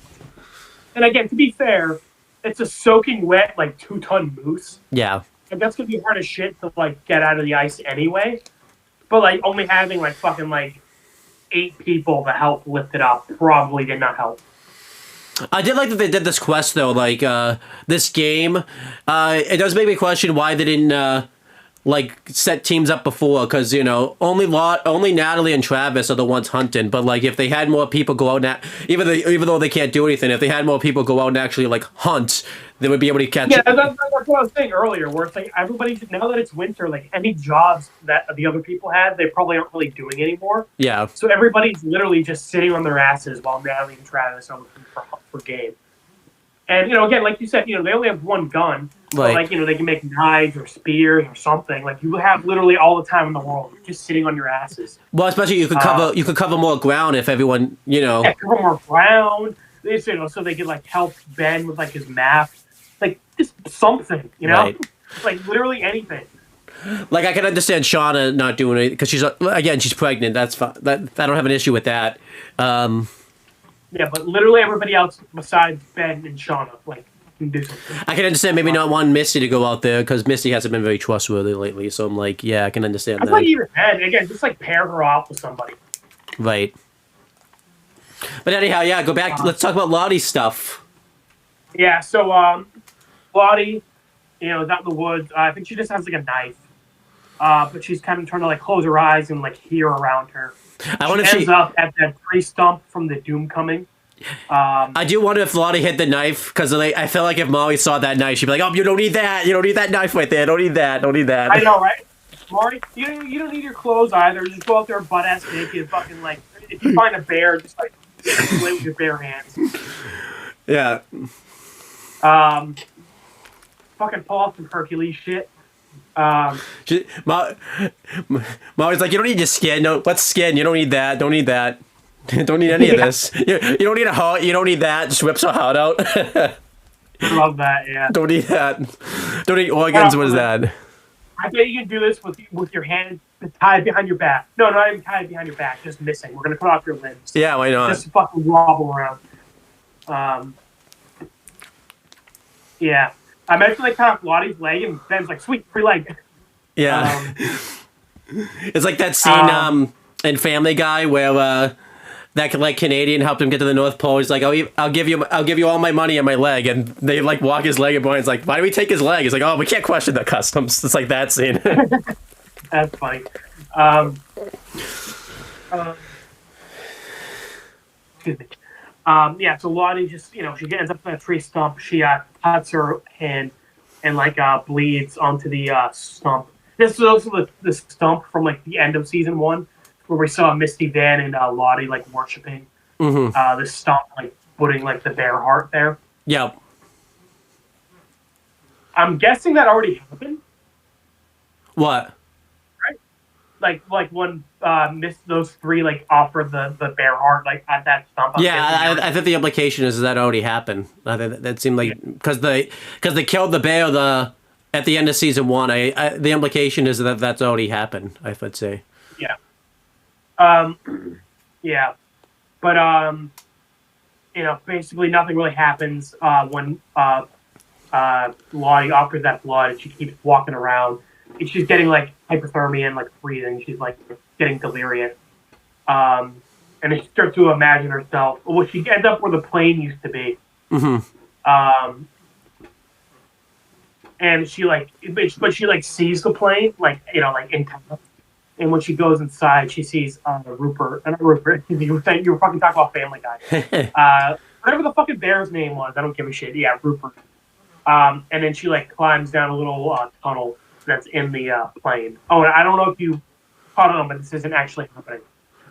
And again, to be fair, it's a soaking wet, like 2-ton moose. Yeah. And that's gonna be hard as shit to like get out of the ice anyway. But like only having like fucking like 8 people to help lift it up probably did not help. I did like that they did this quest though, like this game. It does make me question why they didn't like set teams up before, because only Natalie and Travis are the ones hunting. But like if they had more people go out and even though they can't do anything, if they had more people go out and actually like hunt, they would be able to catch. Yeah, that's what I was saying earlier. Where it's like everybody, now that it's winter, like any jobs that the other people had, they probably aren't really doing anymore. Yeah. So everybody's literally just sitting on their asses while Natalie and Travis are looking for game. And again, like you said, they only have one gun. But like they can make knives or spears or something. Like you have literally all the time in the world, just sitting on your asses. Well, especially you could cover more ground if everyone cover more ground. So they could like help Ben with like his map, like just something, Right. Like literally anything. Like I can understand Shauna not doing it because she's pregnant. That's fine. I don't have an issue with that. Yeah, but literally everybody else besides Ben and Shauna, like, can do something. I can understand maybe not wanting Misty to go out there because Misty hasn't been very trustworthy lately. So I'm like, yeah, I can understand that. I thought even Ben, again, just like pair her off with somebody. Right. But anyhow, yeah, go back. Let's talk about Lottie's stuff. Yeah, so Lottie, is out in the woods. I think she just has like a knife, but she's kind of trying to like close her eyes and like hear around her. She ends up at that tree stump from the Doom Coming. I do wonder if Lottie hid the knife, because I feel like if Molly saw that knife, she'd be like, "Oh, you don't need that. You don't need that knife right there. Don't need that. Don't need that." I know, right? Marty, you don't need your clothes either. Just go out there butt ass naked, fucking like. If you find a bear, just like play with your bare hands. Yeah. Fucking pull off some Hercules shit. Molly's like, "You don't need your skin. No, what's skin? You don't need that. Don't need that. Don't need any of this. You don't need a heart. You don't need that." Just whips her heart out. I love that. Yeah. Don't need that. Don't need organs. What is that? I bet you can do this with your hand tied behind your back. No, not even tied behind your back. Just missing. We're gonna cut off your limbs. Yeah, why not? Just fucking wobble around. Yeah. I imagine they cut off Lottie's leg and Ben's like, "Sweet, free leg." Yeah. It's like that scene in Family Guy where that like Canadian helped him get to the North Pole. He's like, I'll give you all my money and my leg, and they like walk his leg, and Brian's like, "Why do we take his leg?" He's like, "Oh, we can't question the customs." It's like that scene. That's funny. Excuse me. Yeah, so Lottie just, she ends up in a tree stump. She cuts her hand. and like bleeds onto the stump. This is also the stump from like the end of season 1, where we saw Misty Van and Lottie like worshiping the stump, like putting like the bear heart there. Yep. I'm guessing that already happened. What? Like when those 3 like offered the bear heart like at that stump. I think the implication is that already happened. I think that seemed like because they killed the bear at the end of season 1. The implication is that that's already happened. I would say. Yeah. Yeah, but basically nothing really happens when Lottie offers that blood, and she keeps walking around. And she's getting like hypothermia and like freezing. She's like getting delirious. And then she starts to imagine herself. Well, she ends up where the plane used to be. And she sees the plane like in time. And when she goes inside, she sees Rupert. Not Rupert. You were fucking talking about Family Guy. Whatever the fucking bear's name was, I don't give a shit. Yeah, Rupert. And then she like climbs down a little tunnel that's in the plane. Oh, and I don't know if you caught on, but this isn't actually happening.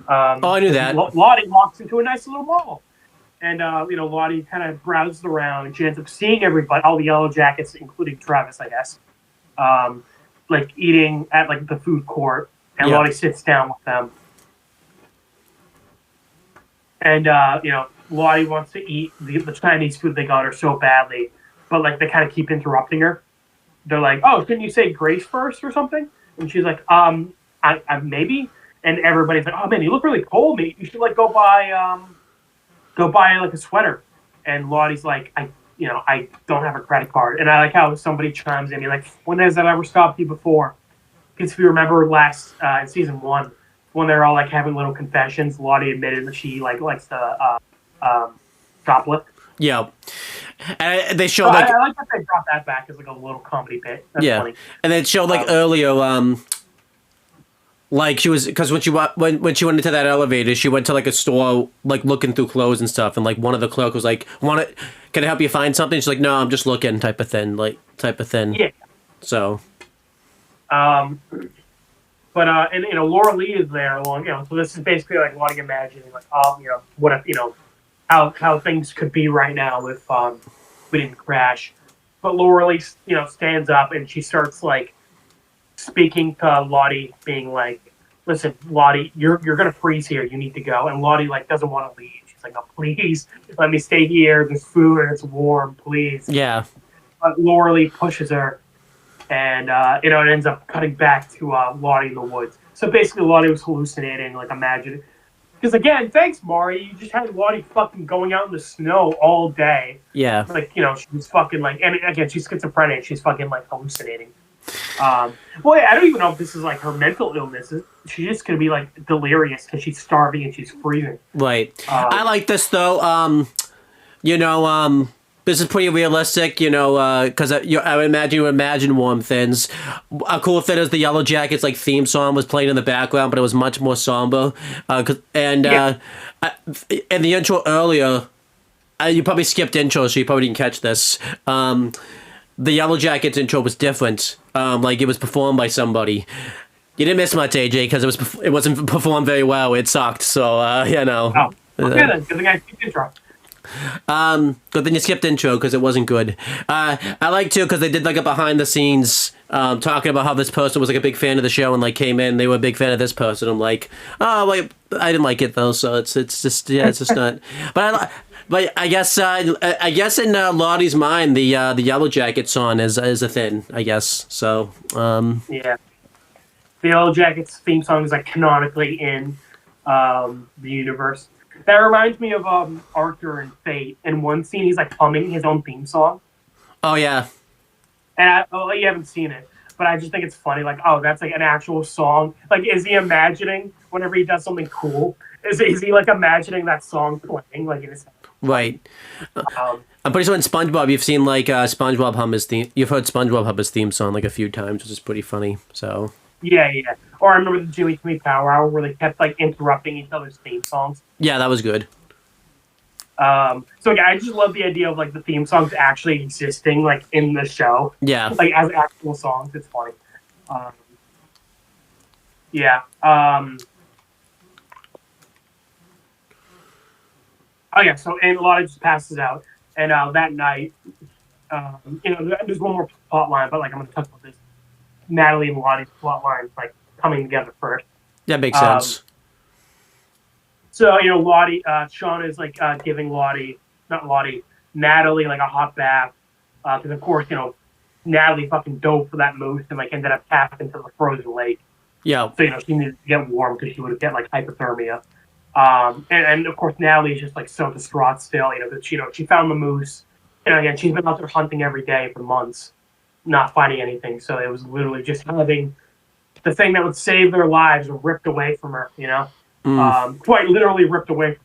I knew that. Lottie walks into a nice little mall, and Lottie kind of browses around, and she ends up seeing everybody, all the YellowJackets, including Travis, I guess, like eating at like the food court, and Lottie sits down with them, and Lottie wants to eat the Chinese food they got her so badly, but like they kind of keep interrupting her. They're like, "Oh, shouldn't you say grace first or something?" And she's like, I maybe." And everybody's like, "Oh man, you look really cold, mate. You should like go buy like a sweater." And Lottie's like, I don't have a credit card." And I like how somebody chimes in, like, "When has that ever stopped you before?" Because if you remember last in season 1, when they're all like having little confessions, Lottie admitted that she like likes to shoplift. Yeah. And they showed I like like that they brought that back as like a little comedy bit. That's funny. And they showed like earlier, like she was, because when she went into that elevator, she went to like a store, like looking through clothes and stuff, and like one of the clerks was like, "Can I help you find something?" She's like, "No, I'm just looking," type of thing. Yeah. So. But and Laura Lee is there along, so this is basically like Lottie imagining like, what if how things could be right now if we didn't crash. But Laura Lee, stands up and she starts like speaking to Lottie, being like, "Listen, Lottie, you're gonna freeze here. You need to go." And Lottie like doesn't want to leave. She's like, "No, please let me stay here. There's food and it's warm, please." Yeah. But Laura Lee pushes her, and it ends up cutting back to Lottie in the woods. So basically, Lottie was hallucinating, like imagining. Because again, thanks, Mari. You just had Lottie fucking going out in the snow all day. Yeah. Like, she was fucking like, and again, she's schizophrenic. She's fucking like hallucinating. I don't even know if this is like her mental illness. She's just gonna be like delirious because she's starving and she's freezing. Right. I like this though. This is pretty realistic, because I would imagine you imagine warm things. A cool thing is the YellowJackets like theme song was playing in the background, but it was much more somber. In the intro earlier, you probably skipped intro, so you probably didn't catch this. The YellowJackets intro was different. Like it was performed by somebody. You didn't miss much, AJ, because it wasn't performed very well. It sucked. So Oh, okay then. Good thing I skipped intro. Good thing you skipped intro because it wasn't good. I like too because they did like a behind the scenes talking about how this person was like a big fan of the show and like came in. They were a big fan of this person. I'm like, oh wait, I didn't like it though. So it's just not. But I guess in Lottie's mind the YellowJackets song is a thing. I guess so. Yeah, the YellowJackets theme song is like canonically in the universe. That reminds me of Arthur and Fate. In one scene, he's like humming his own theme song. Oh yeah. And you haven't seen it, but I just think it's funny. Like, oh, that's like an actual song. Like, is he imagining whenever he does something cool? Is he like imagining that song playing like in his head? Right. I'm pretty sure in SpongeBob you've seen like SpongeBob hum his theme. You've heard SpongeBob hum his theme song like a few times, which is pretty funny. So. Yeah. Or I remember the Jimmy Power Hour where they kept like interrupting each other's theme songs. Yeah, that was good. So again, I just love the idea of like the theme songs actually existing like in the show, Yeah. like as actual songs. It's funny. Um, yeah. Oh yeah. So and Lottie just passes out, and that night, there's one more plot line, but like I'm gonna talk about this. Natalie and Lottie's plot lines like coming together first. That makes Um, sense. So, Lottie, Sean is like giving Natalie like a hot bath. Because, of course, Natalie fucking dove for that moose and like ended up tapped into the frozen lake. Yeah. So, she needed to get warm because she would get like hypothermia. And of course, Natalie is just like so distraught still, that she found the moose. And again, she's been out there hunting every day for months, not finding anything. So it was literally just having the thing that would save their lives ripped away from her, quite literally ripped away.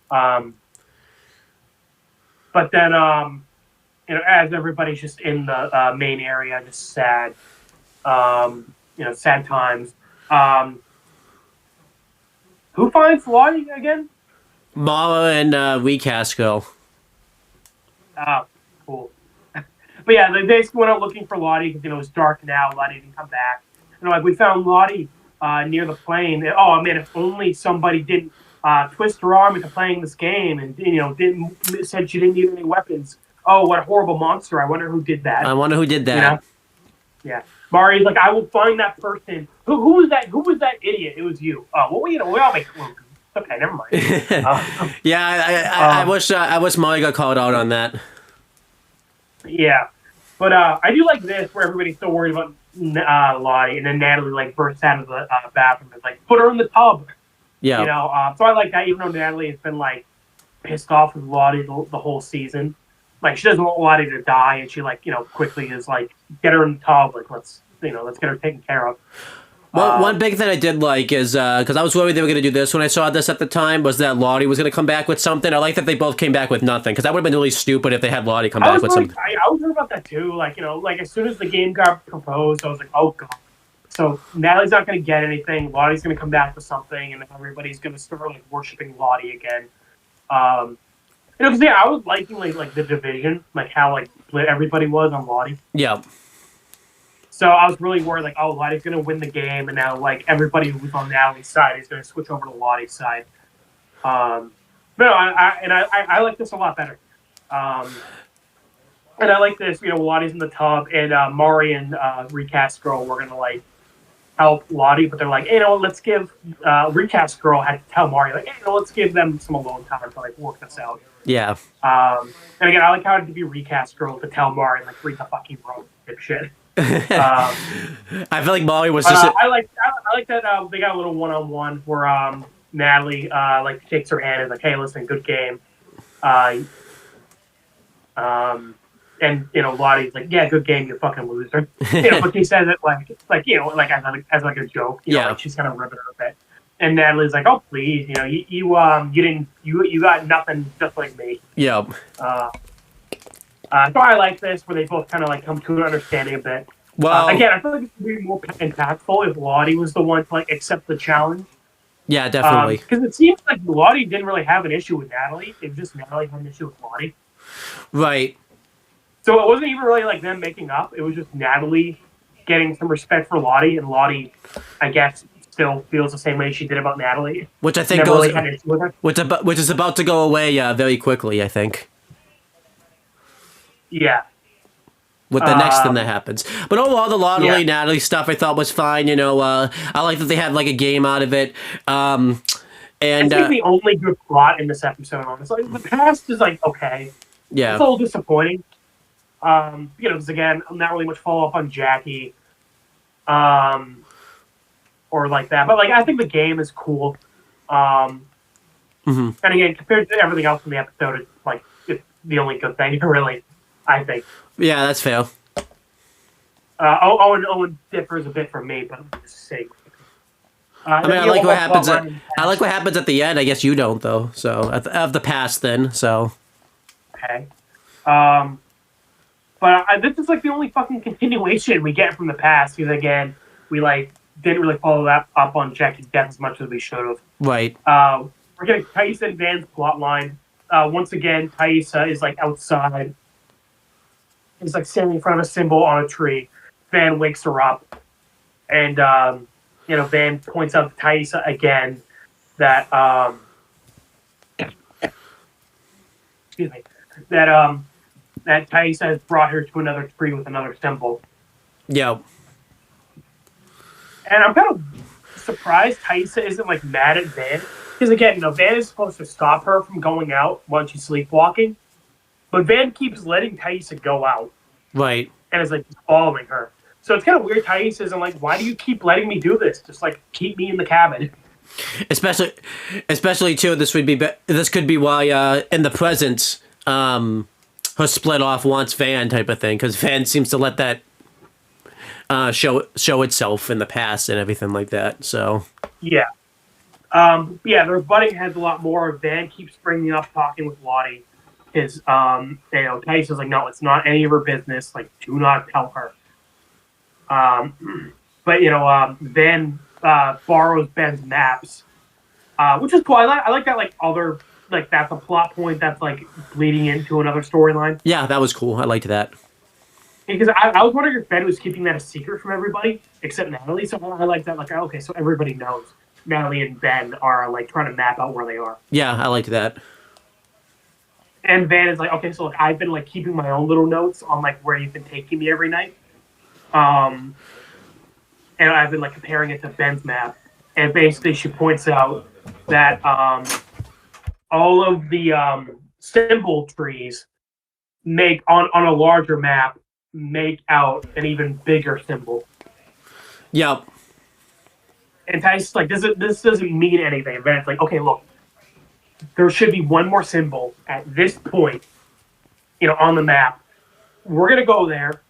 But then, as everybody's just in the main area, just sad, sad times. Who finds Lottie again? Mama and Wee Casco. Oh, cool. But yeah, they went out looking for Lottie because it was dark now. Lottie didn't come back. Like we found Lottie near the plane. Oh man, if only somebody didn't twist her arm into playing this game and said she didn't need any weapons. Oh, what a horrible monster! I wonder who did that. I wonder who did that. Yeah. Mario's like, I will find that person. Who was that? Who was that idiot? It was you. We all make. Okay, never mind. Yeah, I wish Molly got called out on that. Yeah, but I do like this where everybody's so worried about Lottie, and then Natalie like bursts out of the bathroom and like put her in the tub. Yeah. So I like that, even though Natalie has been like pissed off with Lottie the whole season. Like she doesn't want Lottie to die, and she like quickly is like get her in the tub. Like let's get her taken care of. One big thing I did like is, because I was worried they were going to do this when I saw this at the time, was that Lottie was going to come back with something. I like that they both came back with nothing, because that would have been really stupid if they had Lottie come back with something. I was worried about that too. Like, like as soon as the game got proposed, I was like, oh god. So Natalie's not going to get anything. Lottie's going to come back with something, and then everybody's going to start like worshiping Lottie again. Because I was liking like the division, like how like split everybody was on Lottie. Yeah. So I was really worried, like, oh, Lottie's going to win the game, and now, like, everybody who's on Natalie's side is going to switch over to Lottie's side. But no, I like this a lot better. And I like this, Lottie's in the tub, and Mari and Recast Girl were going to, like, help Lottie, but they're like, hey, let's give Recast Girl had to tell Mari, like, hey, let's give them some alone time to, like, work this out. Yeah. And again, I like how it would be Recast Girl to tell Mari, like, read the fucking room, shit. I feel like Molly was just. I like that they got a little one-on-one where Natalie like shakes her hand and is like, "Hey, listen, good game." And Lottie's like, "Yeah, good game, you fucking loser." But she says it like as like a joke. Like she's kind of ribbing her a bit. And Natalie's like, "Oh, please, you got nothing just like me." Yeah. So I like this, where they both kind of like come to an understanding a bit. Well, again, I feel like it would be more impactful if Lottie was the one to like accept the challenge. Yeah, definitely. Because it seems like Lottie didn't really have an issue with Natalie. It was just Natalie had an issue with Lottie. Right. So it wasn't even really like them making up. It was just Natalie getting some respect for Lottie, and Lottie, I guess, still feels the same way she did about Natalie. Which I think goes, really had an issue with her. which is about to go away very quickly, I think. Yeah. With the next thing that happens. But overall, the Lottie Natalie stuff I thought was fine. I like that they had like a game out of it. And I think the only good plot in this episode, honestly, the past is like okay. Yeah. It's a little disappointing. Because again, not really much follow up on Jackie. Or like that. But like I think the game is cool. And again, compared to everything else in the episode, it's the only good thing, really. I think. Yeah, that's fair. Owen differs a bit from me, but I'm just saying. I like what happens. I like what happens at the end. I guess you don't, though. So of the past, then. So. Okay. But this is like the only fucking continuation we get from the past. Because again, we like didn't really follow that up on Jackie's death as much as we should have. Right. We're getting Tyson Van's plotline. once again, Thaisa is like outside. He's like standing in front of a symbol on a tree. Van wakes her up, and Van points out to Thaisa again that excuse me, that Thaisa has brought her to another tree with another symbol. Yeah. And I'm kind of surprised Thaisa isn't like mad at Van, because again, Van is supposed to stop her from going out while she's sleepwalking, but Van keeps letting Thaisa go out. Right. And is like following her. So it's kind of weird. Thaisa isn't like, why do you keep letting me do this? Just like keep me in the cabin. Especially too. This could be why in the present, her split off wants Van type of thing, because Van seems to let that show itself in the past and everything like that. So yeah, they're butting heads a lot more. Van keeps bringing up talking with Lottie. Is Thaisa's like, no, it's not any of her business. Like, do not tell her. But Van borrows Ben's maps, which is cool. I like that. Like other that's a plot point that's like bleeding into another storyline. Yeah, that was cool. I liked that. Because I was wondering if Ben was keeping that a secret from everybody except Natalie. So I like that. Like, okay, so everybody knows Natalie and Ben are like trying to map out where they are. Yeah, I liked that. And Van is like, okay, so like I've been like keeping my own little notes on like where you've been taking me every night, and I've been like comparing it to Ben's map. And basically, she points out that all of the symbol trees make on a larger map make out an even bigger symbol. Yep. And Ty's like, this doesn't mean anything. And Van's like, okay, look. There should be one more symbol at this point, on the map. We're going to go there,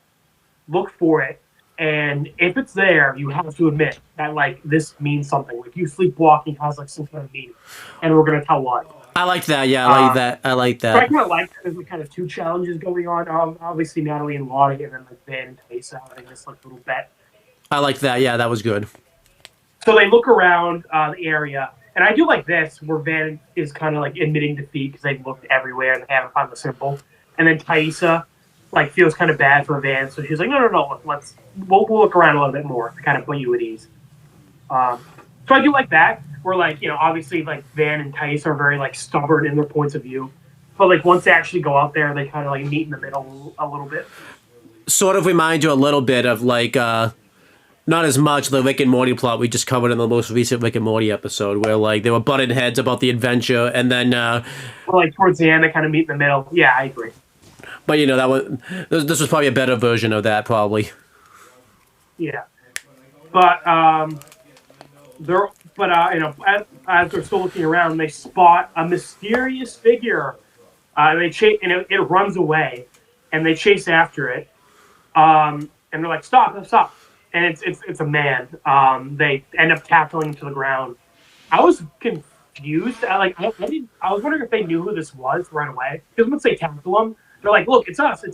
look for it, and if it's there, you have to admit that, like, this means something. Like, you sleepwalking has, like, some kind of meaning, and we're going to tell what. I like that, yeah, I like that. I like that. So I kind of like that there's, like, kind of two challenges going on. Obviously, Natalie and Lottie, and then, like, Van and Thaisa having this, like, little bet. I like that, yeah, that was good. So they look around the area. And I do like this, where Van is kind of like admitting defeat because they've looked everywhere and they haven't found the symbol. And then Thaisa like feels kind of bad for Van, so she's like, no, we'll look around a little bit more to kind of put you at ease. So I do like that. Where like obviously like Van and Thaisa are very like stubborn in their points of view, but like once they actually go out there, they kind of like meet in the middle a little bit. Sort of remind you a little bit of like. Not as much the Rick and Morty plot we just covered in the most recent Rick and Morty episode, where like they were butting heads about the adventure, and then like towards the end they kind of meet in the middle. Yeah, I agree. But this was probably a better version of that, probably. Yeah, but as they're still looking around, they spot a mysterious figure. They chase, and it runs away, and they chase after it. And they're like, stop. And it's a man. They end up tackling him to the ground. I was confused. I was wondering if they knew who this was right away. Because once they tackle him, they're like, "Look, it's us."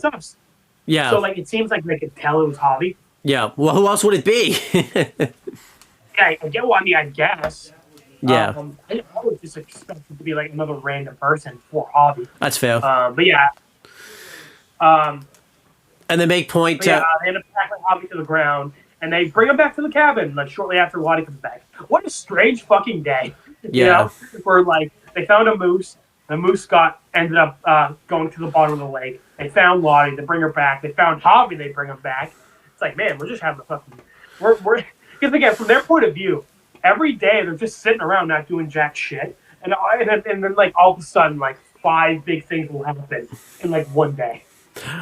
Yeah. So like, it seems like they could tell it was Hobby. Yeah. Well, who else would it be? Yeah, I get one. I guess. Yeah. I would just expect it to be like another random person for Hobby. That's fair. But yeah. And they make point. They end up tackling Hobby to the ground. And they bring him back to the cabin, like, shortly after Lottie comes back. What a strange fucking day. Yeah. Where, like, they found a moose. The moose ended up going to the bottom of the lake. They found Lottie. They bring her back. They found Hobby. They bring him back. It's like, man, we're just having a fucking... Because, again, from their point of view, every day they're just sitting around not doing jack shit. And then, like, all of a sudden, like, 5 big things will happen in, like, one day.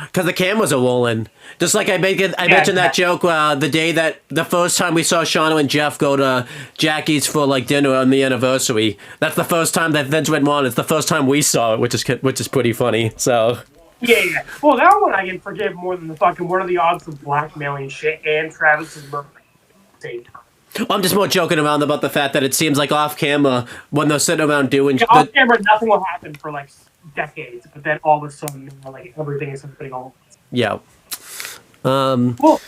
Because the cameras are rolling. Just like I mentioned that joke the first time we saw Shauna and Jeff go to Jackie's for like dinner on the anniversary. That's the first time that Vince went on. It's the first time we saw it, which is pretty funny. So yeah. Well, that one I can forgive more than the fucking what are the odds of blackmailing shit and Travis's murder at the same time. I'm just more joking around about the fact that it seems like off camera when they're sitting around doing off camera nothing will happen for like decades, but then all of a sudden, like everything is happening all. Yeah. Well,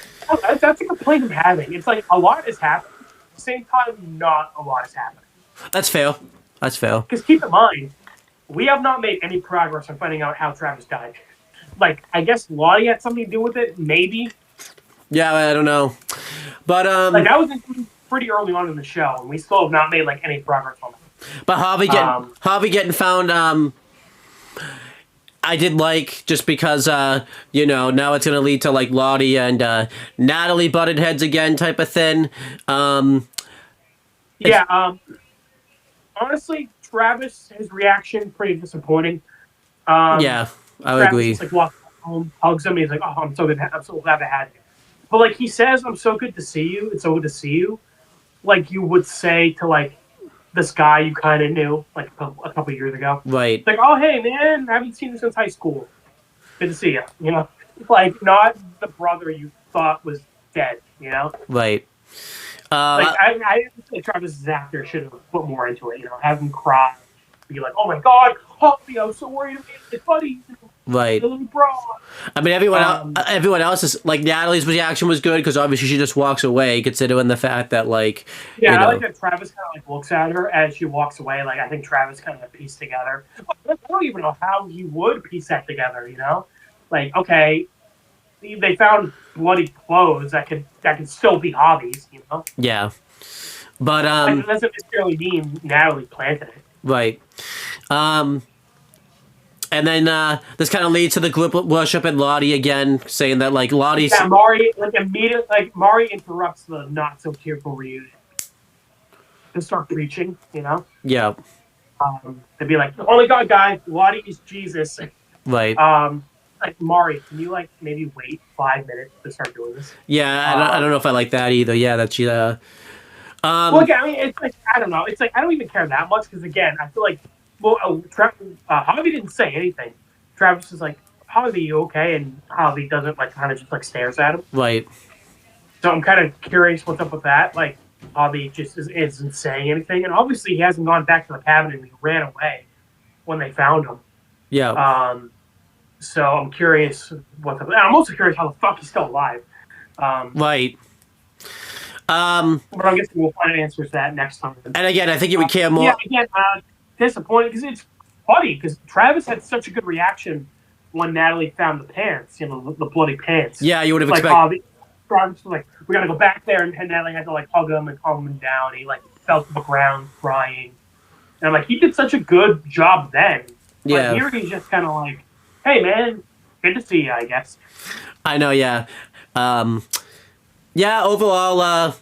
that's a complaint I'm having. It's like a lot is happening. At the same time, not a lot is happening. That's fair. Because keep in mind, we have not made any progress on finding out how Travis died. Like, I guess Lottie had something to do with it, maybe. Yeah, I don't know. But like that was pretty early on in the show, and we still have not made like any progress on it. But Harvey getting found, I did like, just because you know, now it's gonna lead to like Lottie and Natalie butted heads again type of thing. Honestly, Travis, his reaction pretty disappointing. Yeah, I would agree. Just, like, walks home, hugs him. He's like, "Oh, I'm so good. I'm so glad I had you." But like he says, "I'm so good to see you. It's so good to see you." Like you would say to like this guy you kind of knew like a couple years ago. Right. Like, "Oh, hey man, I haven't seen you since high school. Good to see you." You know, like not the brother you thought was dead. You know. Right. Like I think Travis's actor should have put more into it. You know, have him cry, be like, "Oh my God, help me! I'm so worried about it, buddy." Right. I mean, everyone else is like Natalie's reaction was good because obviously she just walks away, considering the fact that like I like that Travis kind of like looks at her as she walks away. Like I think Travis kind of pieced together. I don't even know how he would piece that together. You know, like okay, they found bloody clothes that could still be hobbies. You know. Yeah, but it doesn't necessarily mean Natalie planted it. Right. And then this kind of leads to the group worship and Lottie again, saying that like Lottie's... Yeah, Mari immediately Mari interrupts the not so tearful reunion to start preaching. You know. Yeah. They'd be like, "Oh my God, guys, Lottie is Jesus." Right. Like Mari, can you like maybe wait 5 minutes to start doing this? Yeah, I don't know if I like that either. Yeah, that she. Well, again, I mean, it's like I don't know. It's like I don't even care that much because again, I feel like Javi didn't say anything. Travis is like, "Javi, you okay?" And Javi doesn't like kind of just like stares at him. Right. So I'm kind of curious what's up with that. Like Javi just isn't saying anything, and obviously he hasn't gone back to the cabin and he ran away when they found him. Yeah. So I'm curious what's up. I'm also curious how the fuck he's still alive. Right. But I guess we'll find answers to that next time. And again, I think you would care more. Yeah, again, disappointed because it's funny because Travis had such a good reaction when Natalie found the pants, you know, the bloody pants. Yeah, you would have like, expected. Travis was like, "We gotta go back there," and Natalie had to like hug him and calm him down. He like fell to the ground crying, and I'm like, he did such a good job then. Yeah. But here he's just kind of like, "Hey man, good to see you," I guess. I know. Yeah. Yeah. Overall,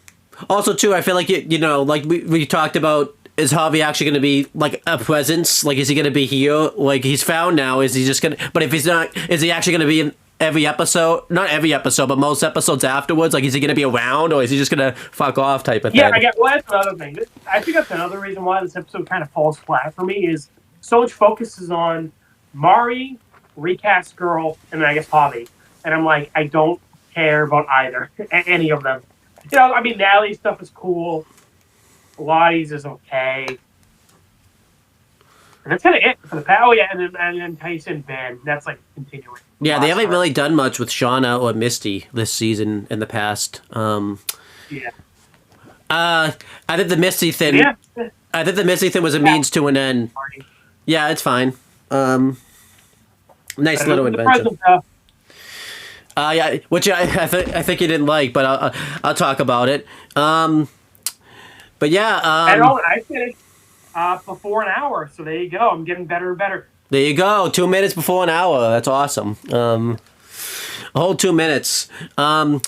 also too, I feel like you know, like we talked about. Is Harvey actually going to be like a presence? Like, is he going to be here? Like, he's found now. Is he just going to? But if he's not, is he actually going to be in every episode? Not every episode, but most episodes afterwards. Like, is he going to be around, or is he just going to fuck off type of thing? Yeah, I get. Well, that's another thing. I think that's another reason why this episode kind of falls flat for me is so much focus is on Mari, recast girl, and then I guess Harvey. And I'm like, I don't care about either, any of them. You know, I mean, Natalie's stuff is cool. Lottie's is okay. And that's kind of it for the past. Oh, yeah, and then Tyson Van. That's like continuing. Yeah, they haven't really done much with Shauna or Misty this season in the past. Yeah. I think the Misty thing. Yeah. I think the Misty thing was a means to an end. Yeah, it's fine. Nice little adventure. Yeah, which I think you didn't like, but I'll talk about it. But yeah, I finished before an hour, so there you go. I'm getting better and better. There you go. 2 minutes before an hour. That's awesome. A whole 2 minutes. But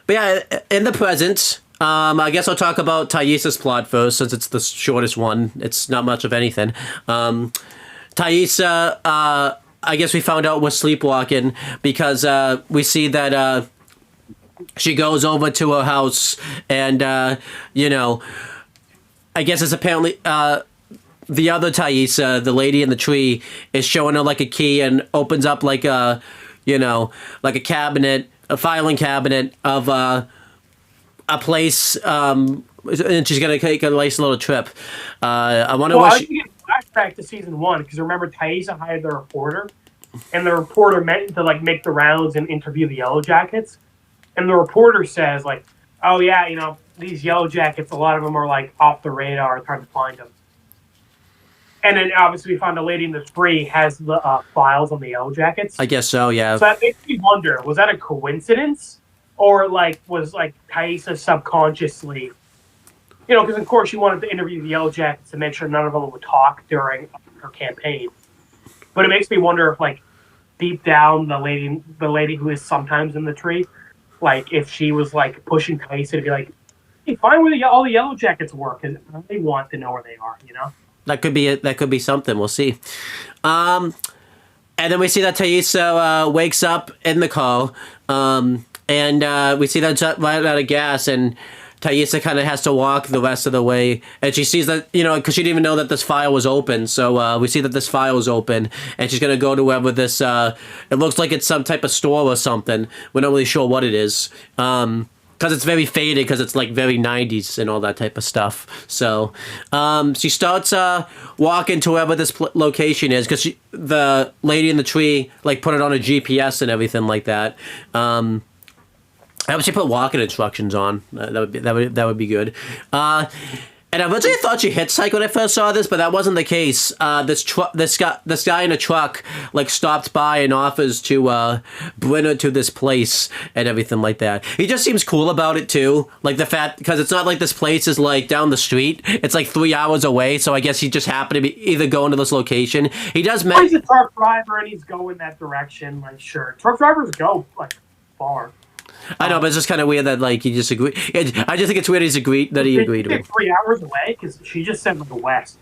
yeah, in the present, I guess I'll talk about Thais's plot first, since it's the shortest one. It's not much of anything. Thaisa, I guess we found out was sleepwalking because we see that she goes over to her house and, you know, I guess it's apparently the other Thaisa, the lady in the tree, is showing her like a key and opens up like a, you know, like a cabinet, a filing cabinet of a place, and she's gonna take a nice little trip. I wonder what she... flashback to season 1 because remember Thaisa hired the reporter, and the reporter meant to like make the rounds and interview the YellowJackets, and the reporter says like, "Oh yeah, you know, these YellowJackets, a lot of them are like off the radar. It's hard to find them." And then obviously we found a lady in the tree has the files on the YellowJackets. I guess so, yeah. So that makes me wonder, was that a coincidence? Or, like, was, like, Taissa subconsciously... You know, because, of course, she wanted to interview the YellowJackets to make sure none of them would talk during her campaign. But it makes me wonder if, like, deep down, the lady who is sometimes in the tree, like, if she was, like, pushing Taissa to be like, hey, find where all the YellowJackets work, because they want to know where they are, you know? That could be it. That could be something. We'll see. And then we see that Taissa wakes up in the car, and we see that right out of gas, and Taissa kind of has to walk the rest of the way, and she sees that, you know, because she didn't even know that this file was open, so we see that this file is open, and she's going to go to wherever this, it looks like it's some type of store or something. We're not really sure what it is, because it's very faded, because it's, like, very 90s and all that type of stuff. So, she starts walking to wherever this location is, because the lady in the tree, like, put it on a GPS and everything like that. I would say put walking instructions on. That would be good. And I originally thought she hitchhiked when I first saw this, but that wasn't the case. This guy in a truck, like, stopped by and offers to bring her to this place and everything like that. He just seems cool about it too, like the fact, because it's not like this place is like down the street. It's like 3 hours away, so I guess he just happened to be either going to this location. He does. He's a truck driver and he's going that direction. Like, sure, truck drivers go like far. I know, but it's just kind of weird that, like, he just agreed. I just think it's weird he agreed to it. 3 hours away, because she just said the west.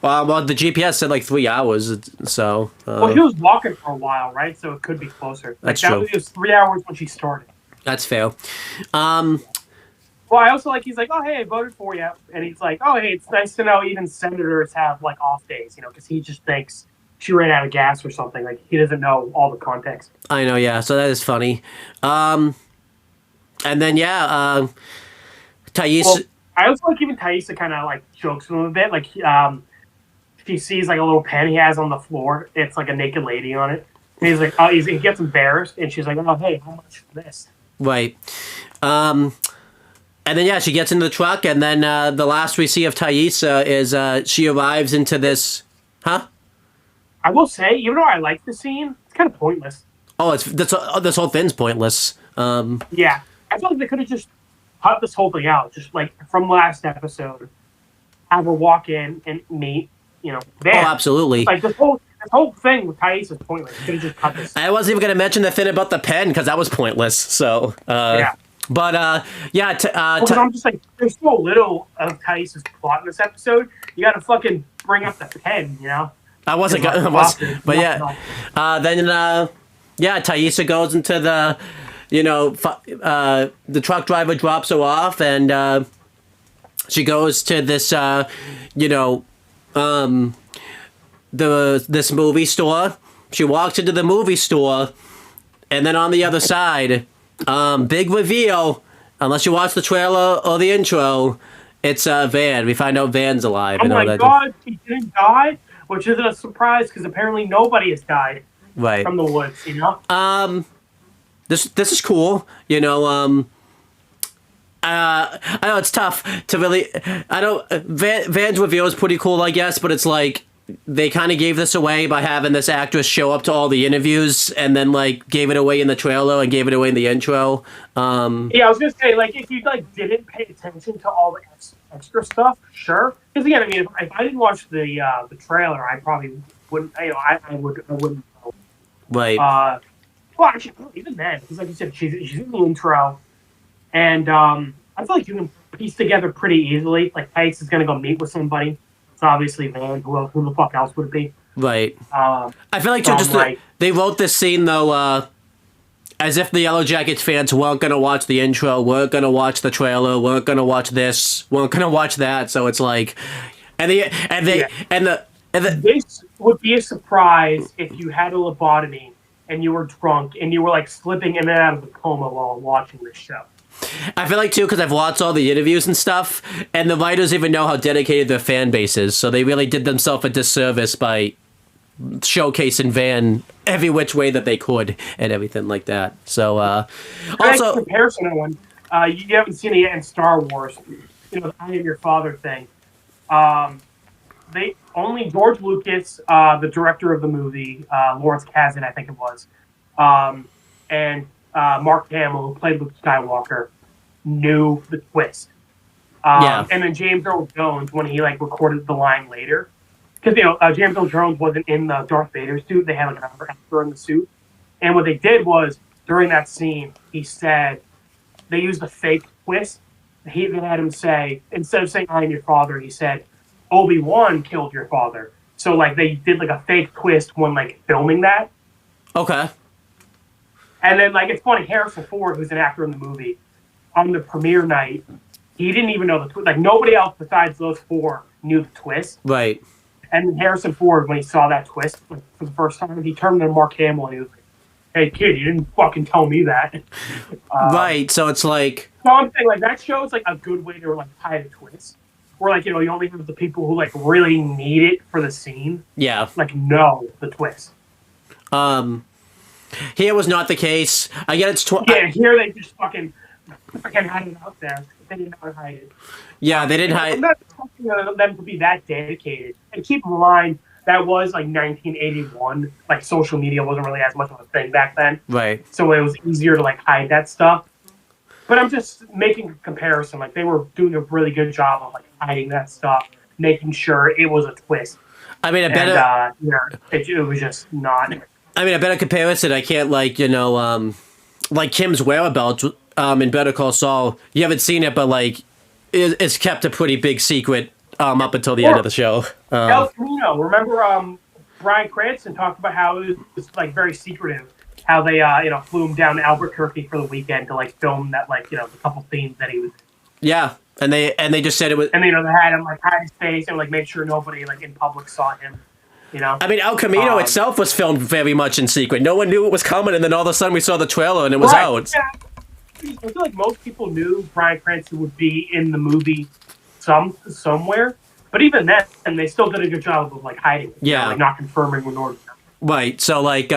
Well, the GPS said, like, 3 hours, so... well, he was walking for a while, right? So it could be closer. That's true. It was 3 hours when she started. That's fair. Well, I also like, he's like, oh, hey, I voted for you. And he's like, oh, hey, it's nice to know even senators have, like, off days, you know, because he just thinks she ran out of gas or something. Like, he doesn't know all the context. I know, yeah, so that is funny. And then, yeah, Taissa... Well, I also like even Taissa kind of, like, jokes with him a bit. Like, she sees, like, a little pen he has on the floor. It's, like, a naked lady on it. And he's like, oh, he gets embarrassed. And she's like, oh, hey, how much for this? Right. And then, yeah, she gets into the truck. And then the last we see of Taissa is she arrives into this... Huh? I will say, even though I like the scene, it's kind of pointless. Oh, this whole thing's pointless. Yeah. I feel like they could have just cut this whole thing out, just like from last episode. Have her walk in and meet, you know, there. Oh, absolutely. Like this whole thing with Taissa is pointless. Could have just cut this. I wasn't even going to mention the thing about the pen because that was pointless. So yeah. But yeah. Because I'm just like, there's so little of Taissa's plot in this episode. You got to fucking bring up the pen, you know. I wasn't going to, but yeah. Then yeah, Taissa goes into the. You know, the truck driver drops her off, and she goes to this, you know, this movie store. She walks into the movie store, and then on the other side, big reveal. Unless you watch the trailer or the intro, it's Van. We find out Van's alive. Oh my god, he didn't die, which isn't a surprise because apparently nobody has died from the woods. You know. This is cool, you know. I know it's tough to really. I don't. Van's reveal is pretty cool, I guess, but it's like they kind of gave this away by having this actress show up to all the interviews, and then like gave it away in the trailer and gave it away in the intro. Yeah, I was gonna say, like, if you like didn't pay attention to all the extra stuff, sure. Because again, I mean, if I didn't watch the trailer, I probably wouldn't. You know, I wouldn't know. Right. Well, actually, even then, because like you said, she's in the intro, and I feel like you can piece together pretty easily. Like, Taissa is going to go meet with somebody. It's obviously Van. Who the fuck else would it be? Right. I feel like, too, just they wrote this scene, though, as if the YellowJackets fans weren't going to watch the intro, weren't going to watch the trailer, weren't going to watch this, weren't going to watch that, so it's like... This would be a surprise if you had a lobotomy and you were drunk, and you were, like, slipping in and out of the coma while watching this show. I feel like, too, because I've watched all the interviews and stuff, and the writers even know how dedicated their fan base is, so they really did themselves a disservice by showcasing Van every which way that they could, and everything like that. So, also... comparison, Owen, you haven't seen it yet in Star Wars, you know, the I Am Your Father thing. they only George Lucas, the director of the movie, Lawrence Kasdan, I think it was, and Mark Hamill, who played Luke Skywalker, knew the twist. Yeah. And then James Earl Jones, when he like recorded the line later, because James Earl Jones wasn't in the Darth Vader suit; they had like another actor in the suit. And what they did was during that scene, he said they used a fake twist. They had him say, instead of saying "I am your father," he said Obi-Wan killed your father. So like they did like a fake twist when like filming that. Okay. And then like it's funny, Harrison Ford, who's an actor in the movie, on the premiere night, he didn't even know the twist. Like nobody else besides those four knew the twist. Right. And Harrison Ford, when he saw that twist like, for the first time, he turned to Mark Hamill and he was like, "Hey kid, you didn't fucking tell me that." Right. So it's like. So I'm saying like that shows like a good way to like hide a twist. Where like you only have the people who like really need it for the scene. Yeah. Like know the twist. Here was not the case. I get it's yeah. Here they just fucking hide it out there. They did not hide it. Yeah, they didn't hide. I'm not expecting them to be that dedicated. And keep in mind that was like 1981. Like social media wasn't really as much of a thing back then. Right. So it was easier to like hide that stuff. But I'm just making a comparison. Like they were doing a really good job of like hiding that stuff, making sure it was a twist. I mean, it was just not. I mean, a better comparison. I can't like Kim's whereabouts in Better Call Saul. You haven't seen it, but like it's kept a pretty big secret up until the end of the show. El Camino. Remember, Bryan Cranston talked about how it was like very secretive. How they flew him down to Albuquerque for the weekend to like film that like the couple scenes that he was. Yeah, and they just said it was. And they had him like hide his face and like make sure nobody like in public saw him. I mean, El Camino itself was filmed very much in secret. No one knew it was coming, and then all of a sudden we saw the trailer and it was out. Yeah. I feel like most people knew Bryan Cranston would be in the movie somewhere, but even then, and they still did a good job of like hiding it. Yeah, like not confirming when orders. Right. So like.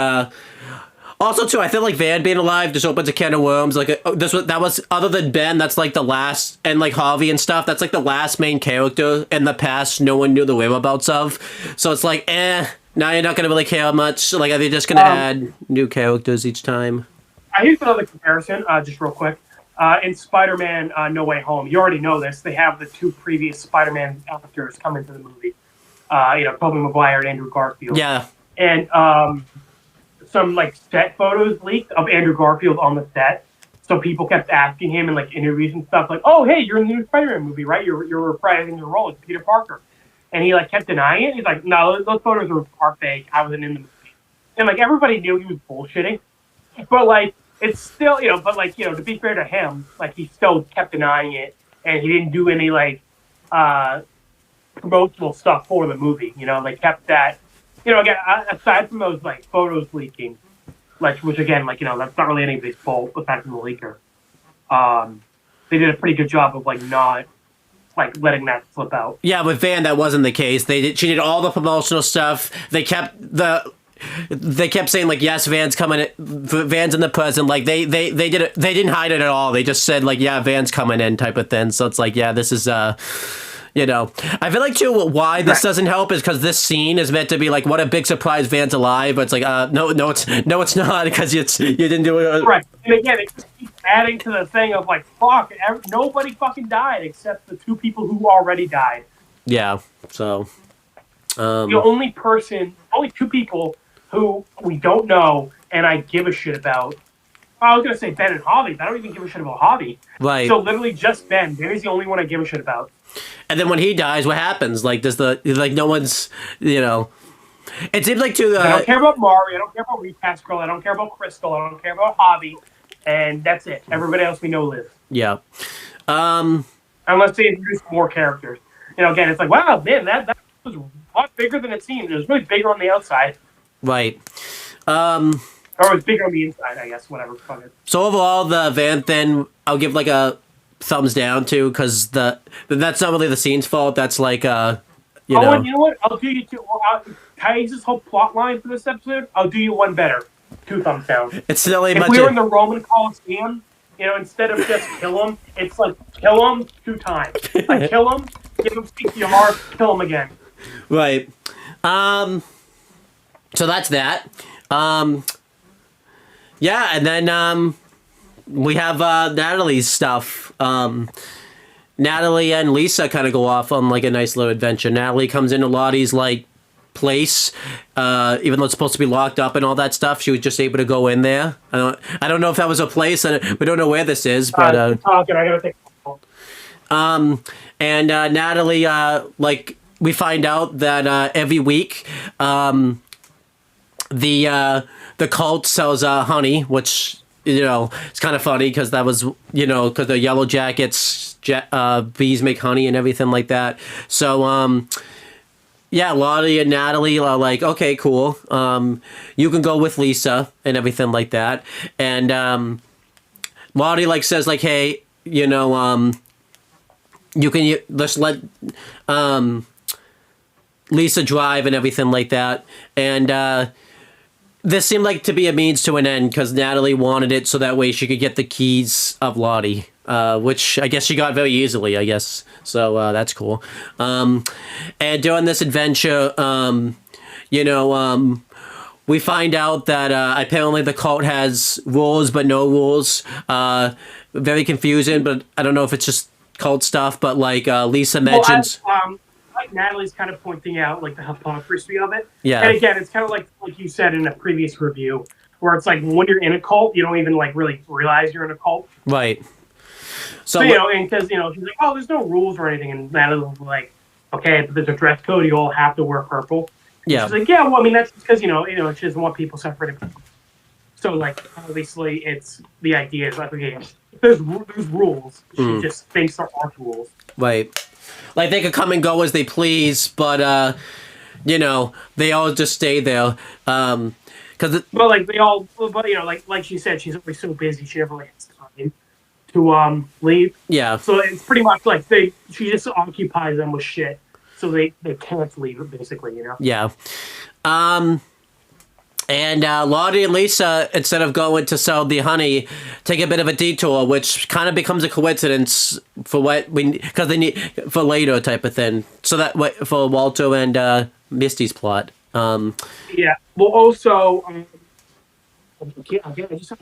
Also, too, I feel like Van being alive just opens a can of worms. Like that was other than Ben, that's like the last, and like Harvey and stuff. That's like the last main character in the past. No one knew the whereabouts of. So it's like, now you're not gonna really care much. Like, are they just gonna add new characters each time? Here's another comparison, just real quick. In Spider-Man: No Way Home, you already know this. They have the two previous Spider-Man actors come into the movie. Tobey Maguire and Andrew Garfield. Yeah. And some like set photos leaked of Andrew Garfield on the set, so people kept asking him in like interviews and stuff like, "Oh, hey, you're in the new Spider-Man movie, right? You're reprising your role as Peter Parker," and he like kept denying it. He's like, "No, those photos are fake. I wasn't in the movie," and like everybody knew he was bullshitting, but like it's still to be fair to him, like he still kept denying it, and he didn't do any like promotional stuff for the movie. They kept that. Again, aside from those like photos leaking, which again, that's not really anybody's fault aside from the leaker. They did a pretty good job of not letting that slip out. Yeah, with Van, that wasn't the case. She did all the promotional stuff. They kept saying like, yes, Van's coming. Van's in the present. Like they did it. They didn't hide it at all. They just said like, yeah, Van's coming in type of thing. So it's like, yeah, this is I feel like too why this doesn't help is because this scene is meant to be like, what a big surprise, Van's alive, but it's like no it's not, because you didn't do it right. And again, it just keeps adding to the thing of like, fuck, nobody fucking died except the two people who already died. Yeah. So the only two people who we don't know and I give a shit about. I was gonna say Ben and Javi, but I don't even give a shit about Javi. Right. So literally just Ben. Ben is the only one I give a shit about. And then when he dies, what happens? Like, no one's, it seems like I don't care about Mari, I don't care about Recast Girl, I don't care about Crystal, I don't care about Javi, and that's it. Everybody else we know lives. Yeah. Unless they introduce more characters. Again, it's like, wow, man, that was a lot bigger than it seemed. It was really bigger on the outside. Right. Or it was bigger on the inside, I guess, whatever. Fuck it. So overall, the Van thing, I'll give like a thumbs down to, because that's not really the scene's fault. That's like and you know what? I'll do you two. Can I use this whole plot line for this episode? I'll do you one better. 2 thumbs down. It's still if we were in the Roman Colosseum, instead of just kill him, it's like kill him 2 times. Like kill him, give him CPR, kill him again. Right. So that's that. Yeah, and then we have Natalie's stuff. Natalie and Lisa kind of go off on like a nice little adventure. Natalie comes into Lottie's like place, even though it's supposed to be locked up and all that stuff. She was just able to go in there. I don't know if that was a place. We don't know where this is, but talking. I gotta take. and Natalie, like we find out that every week, the cult sells honey, which it's kind of funny because that was because the YellowJackets bees make honey and everything like that. So yeah, Lottie and Natalie are like, okay, cool. You can go with Lisa and everything like that. And Lottie like says like, hey, you can just let Lisa drive and everything like that. And this seemed like to be a means to an end because Natalie wanted it so that way she could get the keys of Lottie, which I guess she got very easily, I guess. So that's cool. And during this adventure, we find out that apparently the cult has rules but no rules. Very confusing, but I don't know if it's just cult stuff, but like Lisa mentions... like Natalie's kind of pointing out like the hypocrisy of it. Yeah. And again, it's kind of like you said in a previous review, where it's like when you're in a cult, you don't even like really realize you're in a cult. Right. So and because she's like, oh, there's no rules or anything, and Natalie's like, okay, but there's a dress code. You all have to wear purple. Yeah. She's like, yeah, well, I mean that's because she doesn't want people separated. So like obviously, it's the idea is like, okay, there's rules. She just thinks there aren't rules. Right. Like, they could come and go as they please, but, they all just stay there. But, like, they all, like she said, she's always so busy, she never has time to, leave. Yeah. So it's pretty much like she just occupies them with shit, so they can't leave, basically, Yeah. And Lottie and Lisa, instead of going to sell the honey, take a bit of a detour, which kind of becomes a coincidence for because they need for later type of thing. So that for Walter and Misty's plot. Yeah. Well, also, I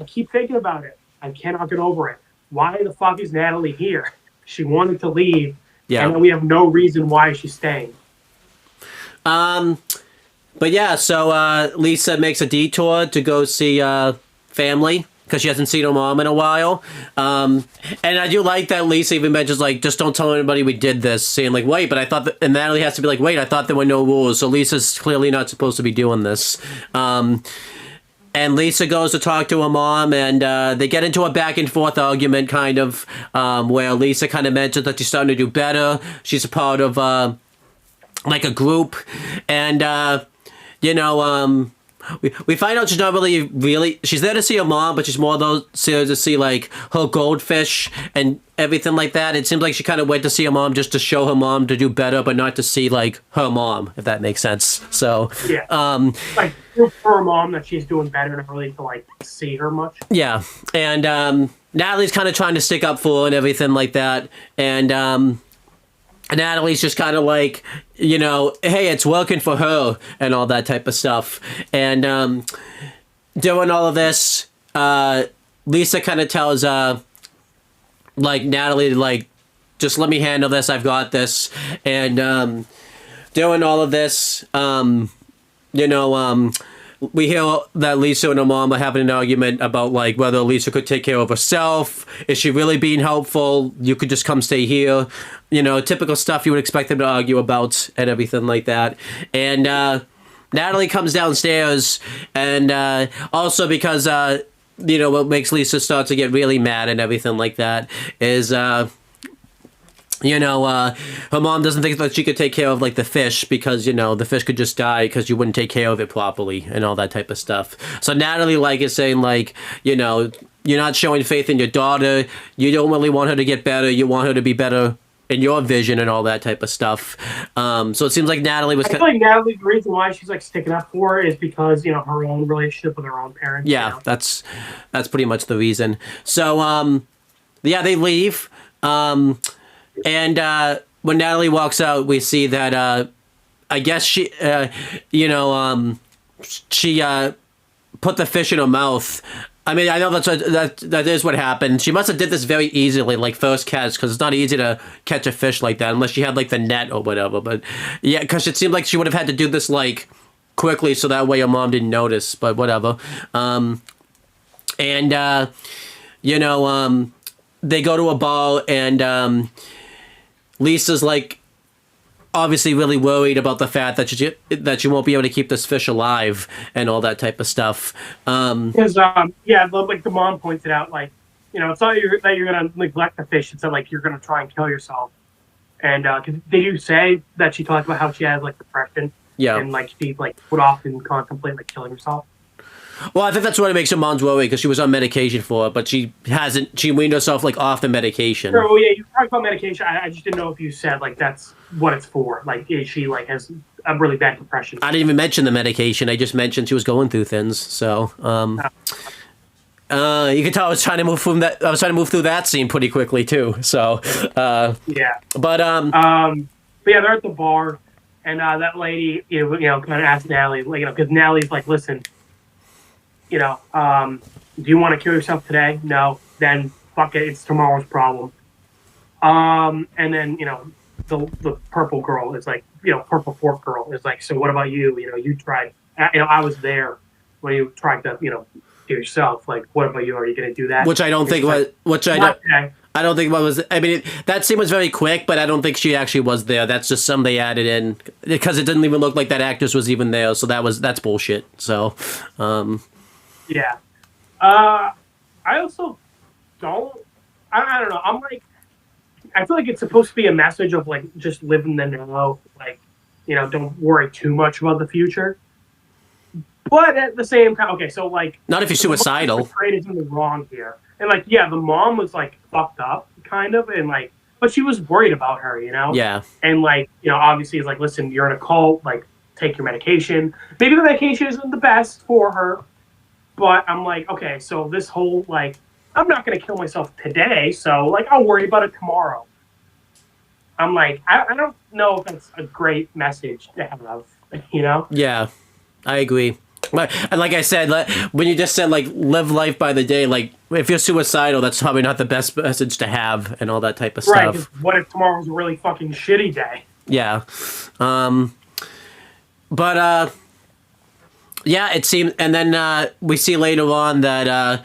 keep thinking about it. I cannot get over it. Why the fuck is Natalie here? She wanted to leave, and we have no reason why she's staying. But yeah, so Lisa makes a detour to go see family because she hasn't seen her mom in a while. And I do like that Lisa even mentions, like, just don't tell anybody we did this. Saying, like, wait, but I thought that... And Natalie has to be like, wait, I thought there were no rules. So Lisa's clearly not supposed to be doing this. And Lisa goes to talk to her mom, and they get into a back-and-forth argument, kind of, where Lisa kind of mentions that she's starting to do better. She's a part of, like, a group. And... we find out she's not really, she's there to see her mom, but she's more there to see, like, her goldfish and everything like that. It seems like she kind of went to see her mom just to show her mom to do better, but not to see, like, her mom, if that makes sense. So, yeah. Like, for her mom that she's doing better, not really to, like, see her much. Yeah. And, Natalie's kind of trying to stick up for her and everything like that. And, Natalie's just kind of like, hey, it's working for her and all that type of stuff. And doing all of this, Lisa kind of tells, like, Natalie, like, just let me handle this. I've got this. And doing all of this, we hear that Lisa and her mom are having an argument about, like, whether Lisa could take care of herself. Is she really being helpful? You could just come stay here. Typical stuff you would expect them to argue about and everything like that. And Natalie comes downstairs, and also because, what makes Lisa start to get really mad and everything like that is... her mom doesn't think that she could take care of, like, the fish because, the fish could just die because you wouldn't take care of it properly and all that type of stuff. So Natalie, like, is saying, like, you're not showing faith in your daughter. You don't really want her to get better. You want her to be better in your vision and all that type of stuff. So it seems like Natalie was... I feel like Natalie, the reason why she's, like, sticking up for her is because, her own relationship with her own parents. Yeah, that's pretty much the reason. So, yeah, they leave. And when Natalie walks out, we see that I guess she, she put the fish in her mouth. I mean, I know that is what happened. She must have did this very easily, like first catch, because it's not easy to catch a fish like that unless you had like the net or whatever. But yeah, because it seemed like she would have had to do this like quickly so that way your mom didn't notice. But whatever. They go to a bar and Lisa's like obviously really worried about the fact that you won't be able to keep this fish alive and all that type of stuff. Because like the mom pointed out, like, it's not that you're gonna neglect the fish; it's that like you're gonna try and kill yourself. And cause they do say that she talked about how she has like depression, and like she like would often contemplate like killing herself. Well, I think that's what makes her mom's worried because she was on medication for it, but she weaned herself like off the medication. Oh yeah, you talked about medication. I just didn't know if you said like that's what it's for. Like, is she like has a really bad depression? I didn't even mention the medication. I just mentioned she was going through things. So, you can tell I was trying to move through that scene pretty quickly too. So, yeah. But yeah, they're at the bar, and that lady, kind of asked Natalie, like, because Natalie's like, listen. Do you want to kill yourself today? No. Then fuck it. It's tomorrow's problem. And then, the purple girl is like, purple fork girl is like, so what about you? You tried, I was there when you tried to, do yourself. Like, what about you? Are you going to do that? Which I don't think was, I don't think what was, I mean, that scene was very quick, but I don't think she actually was there. That's just something they added in because it didn't even look like that actress was even there. So that's bullshit. So, yeah. I also don't. I don't know. I'm like, I feel like it's supposed to be a message of like just live in the now. Like, don't worry too much about the future. But at the same time, okay, so like, not if you're suicidal. Trade is in the wrong here, and like, yeah, the mom was like fucked up, kind of, and like, but she was worried about her, Yeah. And like, obviously, it's like, listen, you're in a cult. Like, take your medication. Maybe the medication isn't the best for her. But I'm like, okay, so this whole, like, I'm not going to kill myself today, so, like, I'll worry about it tomorrow. I'm like, I don't know if that's a great message to have, Yeah, I agree. And like I said, when you just said, like, live life by the day, like, if you're suicidal, that's probably not the best message to have and all that type of stuff. Right, what if tomorrow's a really fucking shitty day? Yeah. Yeah, it seemed, and then we see later on that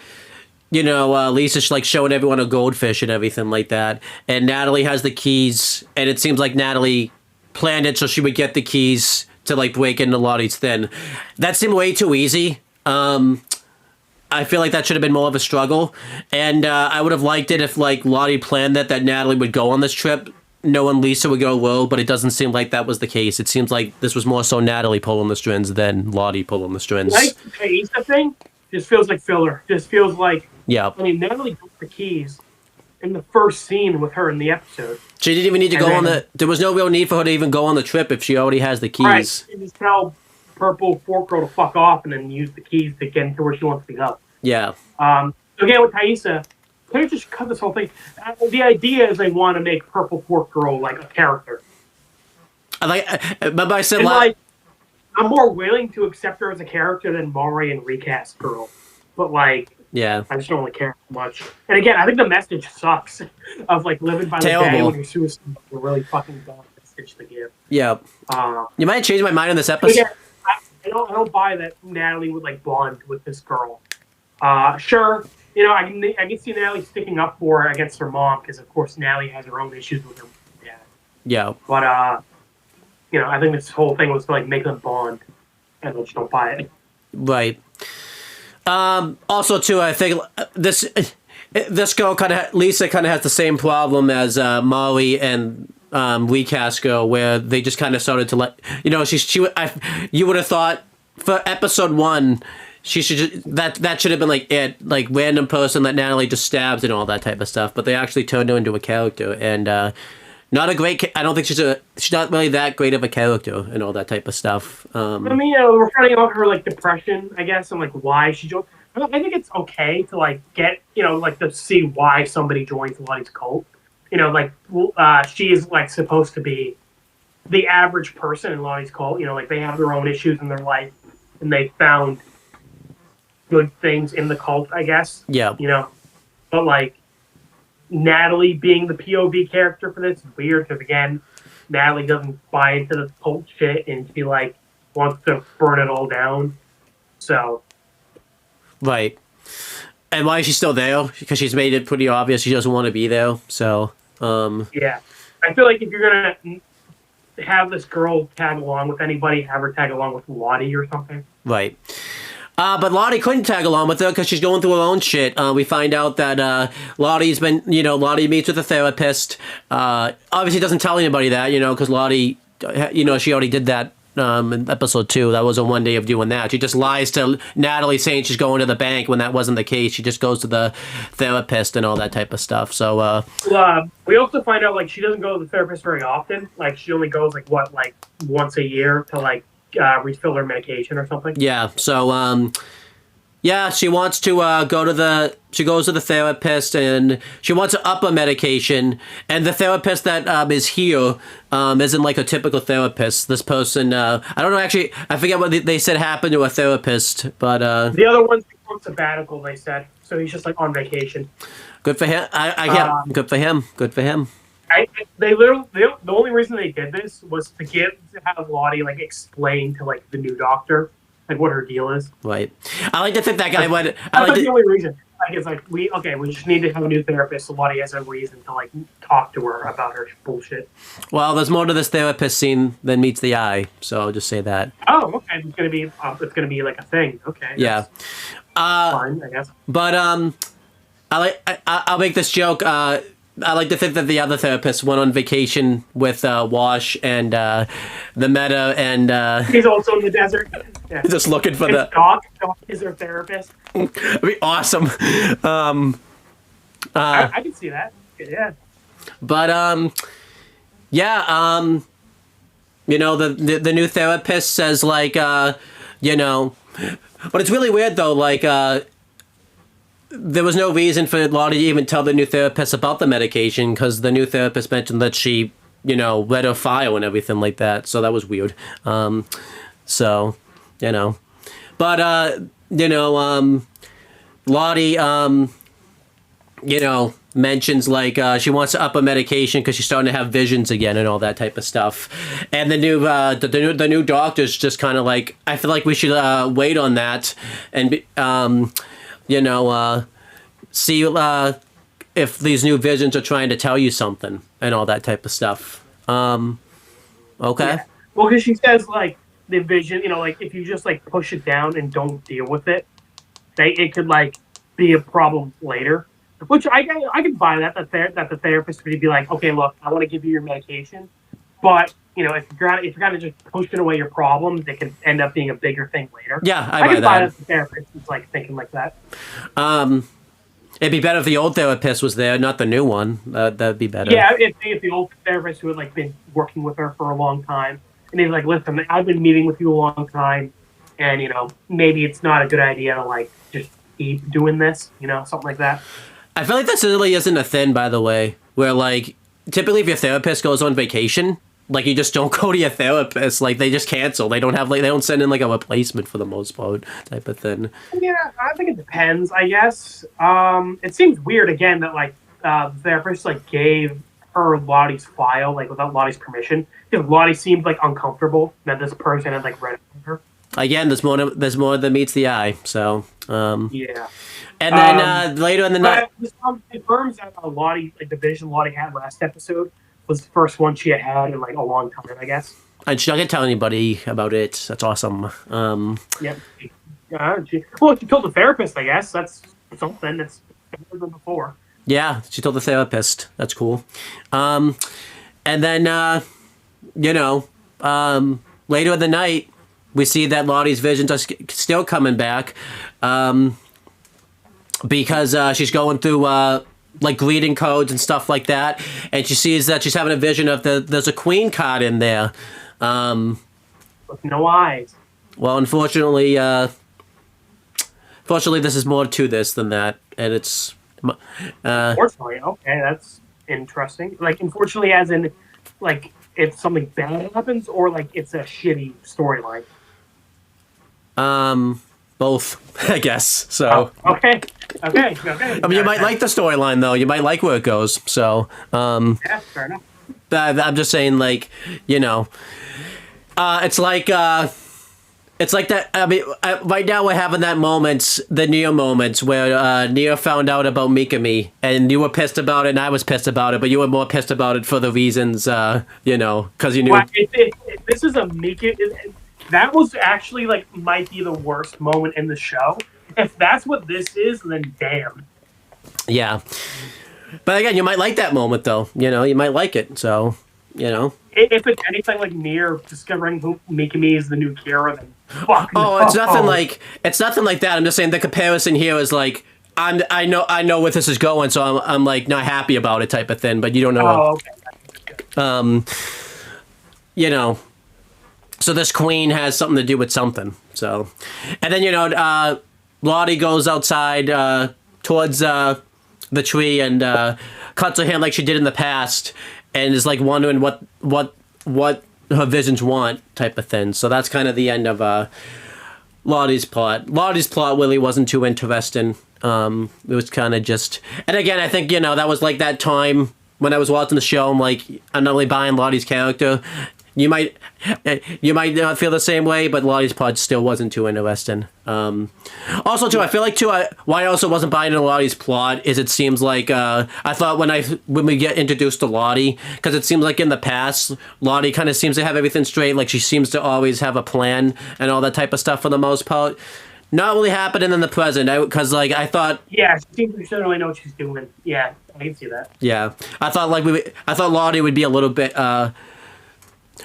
Lisa's like showing everyone a goldfish and everything like that, and Natalie has the keys, and it seems like Natalie planned it so she would get the keys to like break into Lottie's den. That seemed way too easy. I feel like that should have been more of a struggle, and I would have liked it if like Lottie planned that Natalie would go on this trip. Knowing Lisa would go low, but it doesn't seem like that was the case. It seems like this was more so Natalie pulling the strings than Lottie pulling the strings. Like the Lisa thing just feels like filler. Just feels like, yeah. I mean, Natalie got the keys in the first scene with her in the episode. She didn't even need to go on the... There was no real need for her to even go on the trip if she already has the keys. Right. You just tell Purple Fork Girl to fuck off and then use the keys to get into where she wants to go. Yeah. Again, with Thaisa, can I just cut this whole thing? The idea is they want to make Purple Fork Girl like a character. But I said, like, I'm more willing to accept her as a character than Maury and Recast Girl. But like, yeah, I just don't really care much. And again, I think the message sucks of like living by the day when you're suicidal. A really fucking dumb message to give. Yeah. You might have changed my mind on this episode. Again, I don't buy that Natalie would like bond with this girl. Sure. I can see Natalie sticking up for her against her mom because, of course, Natalie has her own issues with her dad. Yeah. But, I think this whole thing was to, like, make them bond, and I just don't buy it. Right. Also, too, I think this girl Lisa kind of has the same problem as Molly and Recast Girl, where they just kind of started to you would have thought for episode 1. She should that should have been like it, like random person that Natalie just stabs and all that type of stuff. But they actually turned her into a character, and not a great. I don't think she's not really that great of a character and all that type of stuff. I mean, we're finding about her like depression, I guess, and like why she joined. I think it's okay to like get like to see why somebody joins Lottie's cult. She is like supposed to be the average person in Lottie's cult. You know, like they have their own issues in their life, and they found good things in the cult, I guess. Yeah. You know, but like Natalie being the POV character for this is weird because again, Natalie doesn't buy into the cult shit, and she like wants to burn it all down. So. Right. And why is she still there? Because she's made it pretty obvious she doesn't want to be there. So, yeah. I feel like if you're going to have this girl tag along with anybody, have her tag along with Lottie or something. Right. But Lottie couldn't tag along with her because she's going through her own shit. We find out that Lottie's been, Lottie meets with a therapist. Obviously doesn't tell anybody that, because Lottie, she already did that in episode 2. That was a one day of doing that. She just lies to Natalie saying she's going to the bank when that wasn't the case. She just goes to the therapist and all that type of stuff. So we also find out like she doesn't go to the therapist very often. Like she only goes like once a year to like refill her medication or something. Yeah. So she wants to she goes to the therapist and she wants to up her medication. And the therapist that is here isn't like a typical therapist. This person, I don't know, actually, I forget what they said happened to a therapist, but... the other one's on sabbatical, they said. So he's just like on vacation. Good for him. Good for him. Good for him. The only reason they did this was to have Lottie like explain to like the new doctor like what her deal is. Right. I like to think that guy went. That's the only reason. Like it's like we just need to have a new therapist, so Lottie has a reason to like talk to her about her bullshit. Well, there's more to this therapist scene than meets the eye, so I'll just say that. Oh, okay. It's gonna be like a thing. Okay. Yeah. Fine, I guess. But I'll make this joke. I like to think that the other therapist went on vacation with Wash and the Meta, and he's also in the desert. Yeah. Just looking for the Doc. Doc is their therapist. That'd be awesome. I can see that. Yeah. But the new therapist says like but it's really weird though, like there was no reason for Lottie to even tell the new therapist about the medication because the new therapist mentioned that she, read her file and everything like that. So that was weird. But, Lottie, mentions like she wants to up her medication because she's starting to have visions again and all that type of stuff. And the new doctor's just kind of like, I feel like we should wait on that and see if these new visions are trying to tell you something and all that type of stuff. Okay. Yeah. Well, because she says like the vision, like if you just like push it down and don't deal with it, it could like be a problem later. Which I can buy that the therapist would be like, okay, look, I want to give you your medication, but if you're gonna just pushing away your problems, it can end up being a bigger thing later. Yeah, I can buy that the therapist is like thinking like that. It'd be better if the old therapist was there, not the new one. That'd be better. Yeah, if the old therapist who had like been working with her for a long time, and he's like, listen, I've been meeting with you a long time, and maybe it's not a good idea to like just keep doing this, something like that. I feel like this really isn't a thing, by the way, where like typically if your therapist goes on vacation, like you just don't go to your therapist, like they just cancel. They don't have they don't send in like a replacement for the most part, type of thing. Yeah, I think it depends. I guess it seems weird again that like the therapist like gave her Lottie's file like without Lottie's permission because Lottie seemed like uncomfortable that this person had like read it from her. Again, there's more than meets the eye. So yeah. And then later in the night, this confirms that Lottie, like the vision Lottie had last episode, was the first one she had in like a long time, I guess. And she's not gonna tell anybody about it. That's awesome. Yep. She told the therapist, I guess. That's something that's better than before. Yeah, she told the therapist. That's cool. And then later in the night, we see that Lottie's visions are still coming back. Because she's going through like greeting codes and stuff like that, and she sees that she's having a vision of there's a queen card in there. With no eyes. Well, unfortunately, this is more to this than that, and it's. Unfortunately, okay, that's interesting. Like, unfortunately, as in, like, if something bad happens or like it's a shitty storyline? Both, I guess. So. Oh, okay. I mean, you might like the storyline though. You might like where it goes. So. Yeah, fair enough. I'm just saying, like, you know, it's like that. I mean, right now we're having that moments, the Neo moments, where Neo found out about Mikami, and you were pissed about it, and I was pissed about it, but you were more pissed about it for the reasons, you know, because you knew. Well, if this is a Mikami, that was actually like might be the worst moment in the show. If that's what this is, then damn. Yeah, but again, you might like that moment, though. You know, you might like it. So, you know. If it's anything like Nier discovering who Mikami is the new Kira, then fuck. Oh, it's nothing like that. I'm just saying the comparison here is like I know where this is going, so I'm like not happy about it type of thing. But you don't know. Oh, okay. You know, so this queen has something to do with something. So, and then you know, Lottie goes outside towards the tree and cuts her hand like she did in the past. And is like wondering what her visions want type of thing. So that's kind of the end of Lottie's plot. Lottie's plot really wasn't too interesting. It was kind of just... And again, I think, you know, that was like that time when I was watching the show. I'm like, I'm not really buying Lottie's character. You might not feel the same way, but Lottie's plot still wasn't too interesting. Also, too, I feel like, too, why I also wasn't buying into Lottie's plot is it seems like, I thought when we get introduced to Lottie, because it seems like in the past, Lottie kind of seems to have everything straight, like she seems to always have a plan and all that type of stuff for the most part. Not really happening in the present, because, like, I thought... Yeah, she seems like she doesn't really know what she's doing. Yeah, I can see that. Yeah. I thought Lottie would be a little bit,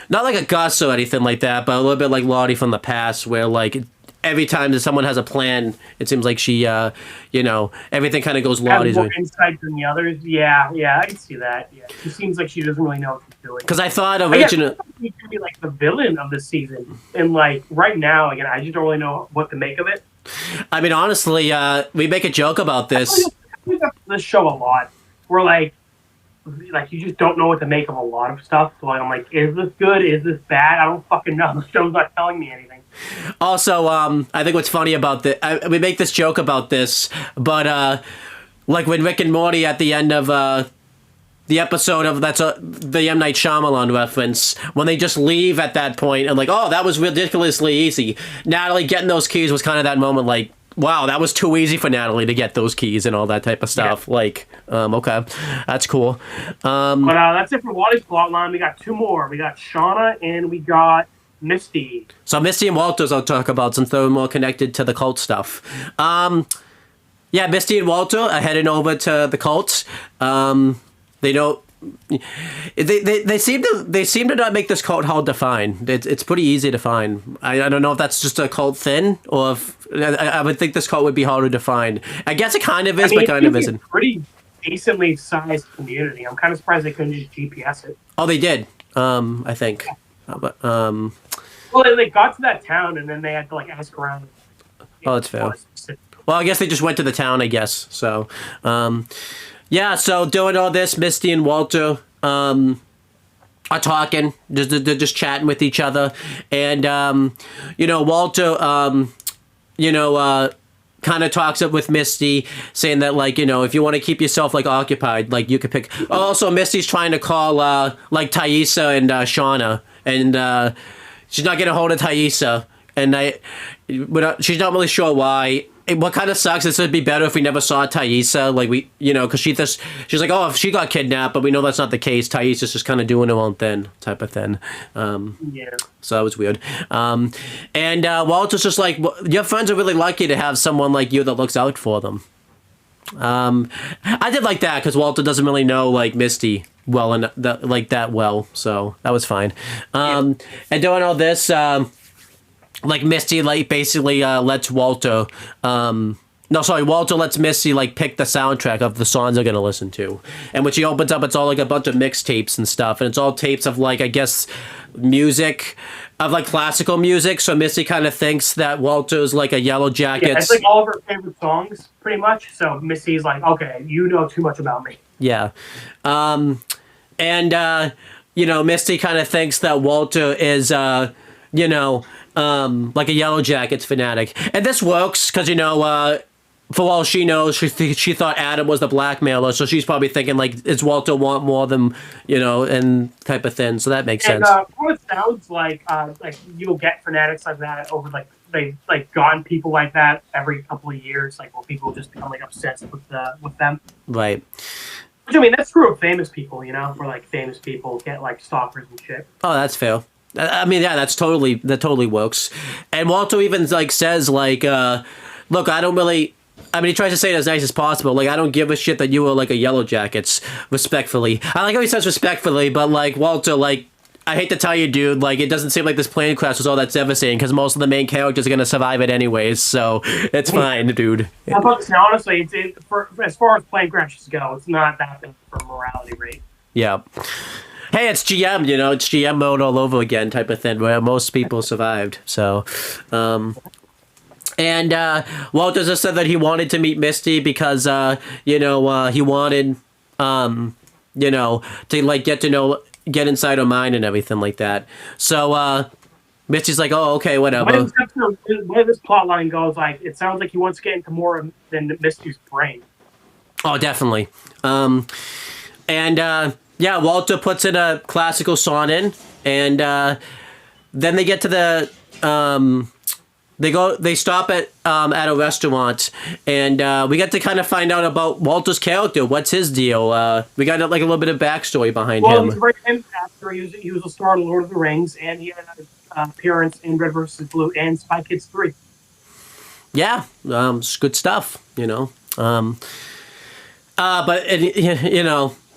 not like a Gus or anything like that, but a little bit like Lottie from the past, where like every time that someone has a plan, it seems like she, you know, everything kind of goes Lottie's way. More insight than the others. Yeah, I can see that. Yeah, she seems like she doesn't really know what she's doing. Because I thought originally she's gonna be like the villain of the season, and like right now, again, I just don't really know what to make of it. I mean, honestly, we make a joke about this. I about this show a lot. We're like you just don't know what to make of a lot of stuff. So I'm like, is this good? Is this bad? I don't fucking know. The show's not telling me anything. Also, I think what's funny about this, we make this joke about this, but like when Rick and Morty at the end of the episode of the M. Night Shyamalan reference, when they just leave at that point and like, oh, that was ridiculously easy. Natalie getting those keys was kind of that moment like, wow, that was too easy for Natalie to get those keys and all that type of stuff. Yeah. Like, okay, that's cool. But that's it for Lottie's plotline. We got two more. We got Shauna and we got Misty. So Misty and Walter's I'll talk about since they're more connected to the cult stuff. Yeah, Misty and Walter are heading over to the cult. They don't. They seem to not make this cult hard to find. It's pretty easy to find. I don't know if that's just a cult thing or if I would think this cult would be harder to find. I guess it kind of is, but kind of isn't. Pretty decently sized community. I'm kind of surprised they couldn't just GPS it. Oh, they did. I think. Well, they got to that town and then they had to like ask around. Oh, that's fair. Well, I guess they just went to the town. I guess so. Yeah, so doing all this, Misty and Walter are talking, they're just chatting with each other, and you know, Walter, you know, kind of talks up with Misty, saying that like, you know, if you want to keep yourself like occupied, like you could pick. Also, Misty's trying to call like Thaisa and Shauna, and she's not getting a hold of Thaisa, and she's not really sure why. What kind of sucks is it'd be better if we never saw Thaisa, like we, you know, because she's like, oh, if she got kidnapped, but we know that's not the case. Thaisa's just kind of doing her own thing, type of thing. Yeah. So that was weird. And Walter's just like, well, your friends are really lucky to have someone like you that looks out for them. I did like that because Walter doesn't really know like Misty well and like that well, so that was fine. And doing all this. Like Misty, like basically lets Walter. Walter lets Misty like pick the soundtrack of the songs they're gonna listen to, and when she opens up, it's all like a bunch of mixtapes and stuff, and it's all tapes of like I guess music, of like classical music. So Misty kind of thinks that Walter's like a YellowJackets. Yeah, it's like all of her favorite songs, pretty much. So Misty's like, okay, you know too much about me. Yeah, and Misty kind of thinks that Walter is, like a Yellow Jackets fanatic. And this works because, for all she knows, she thought Adam was the blackmailer, so she's probably thinking, like, does Walter want more than, and type of thing. So that makes sense. It sounds like you'll get fanatics like that over, like, they've, like, gotten people like that every couple of years, like, where people just become, like, obsessed with them. Right. Which, I mean, that's true of famous people, where, like, famous people get, like, stalkers and shit. Oh, that's fair. I mean, yeah, that totally works. And Walter even, like, says, like, look, I don't really... I mean, he tries to say it as nice as possible. Like, I don't give a shit that you were, like, a Yellow Jackets, respectfully. I like how he says respectfully, but, like, Walter, like, I hate to tell you, dude, like, it doesn't seem like this plane crash was all that devastating, because most of the main characters are going to survive it anyways, so it's fine, dude. Now, honestly, as far as plane crashes go, it's not that big for morality rate. Yeah. Hey, it's GM, it's GM mode all over again type of thing, where most people survived, so, And Walter just said that he wanted to meet Misty because, he wanted, to, like, get inside her mind and everything like that. So, Misty's like, oh, okay, whatever. The way this plot line goes, like, it sounds like he wants to get into more than Misty's brain. Oh, definitely. Yeah, Walter puts in a classical song in, and then they get to the... They stop at a restaurant, and we get to kind of find out about Walter's character. What's his deal? We got like a little bit of backstory behind him. He's a very famous actor. He was a star in Lord of the Rings, and he had an appearance in Red vs. Blue and Spy Kids 3. Yeah, it's good stuff, But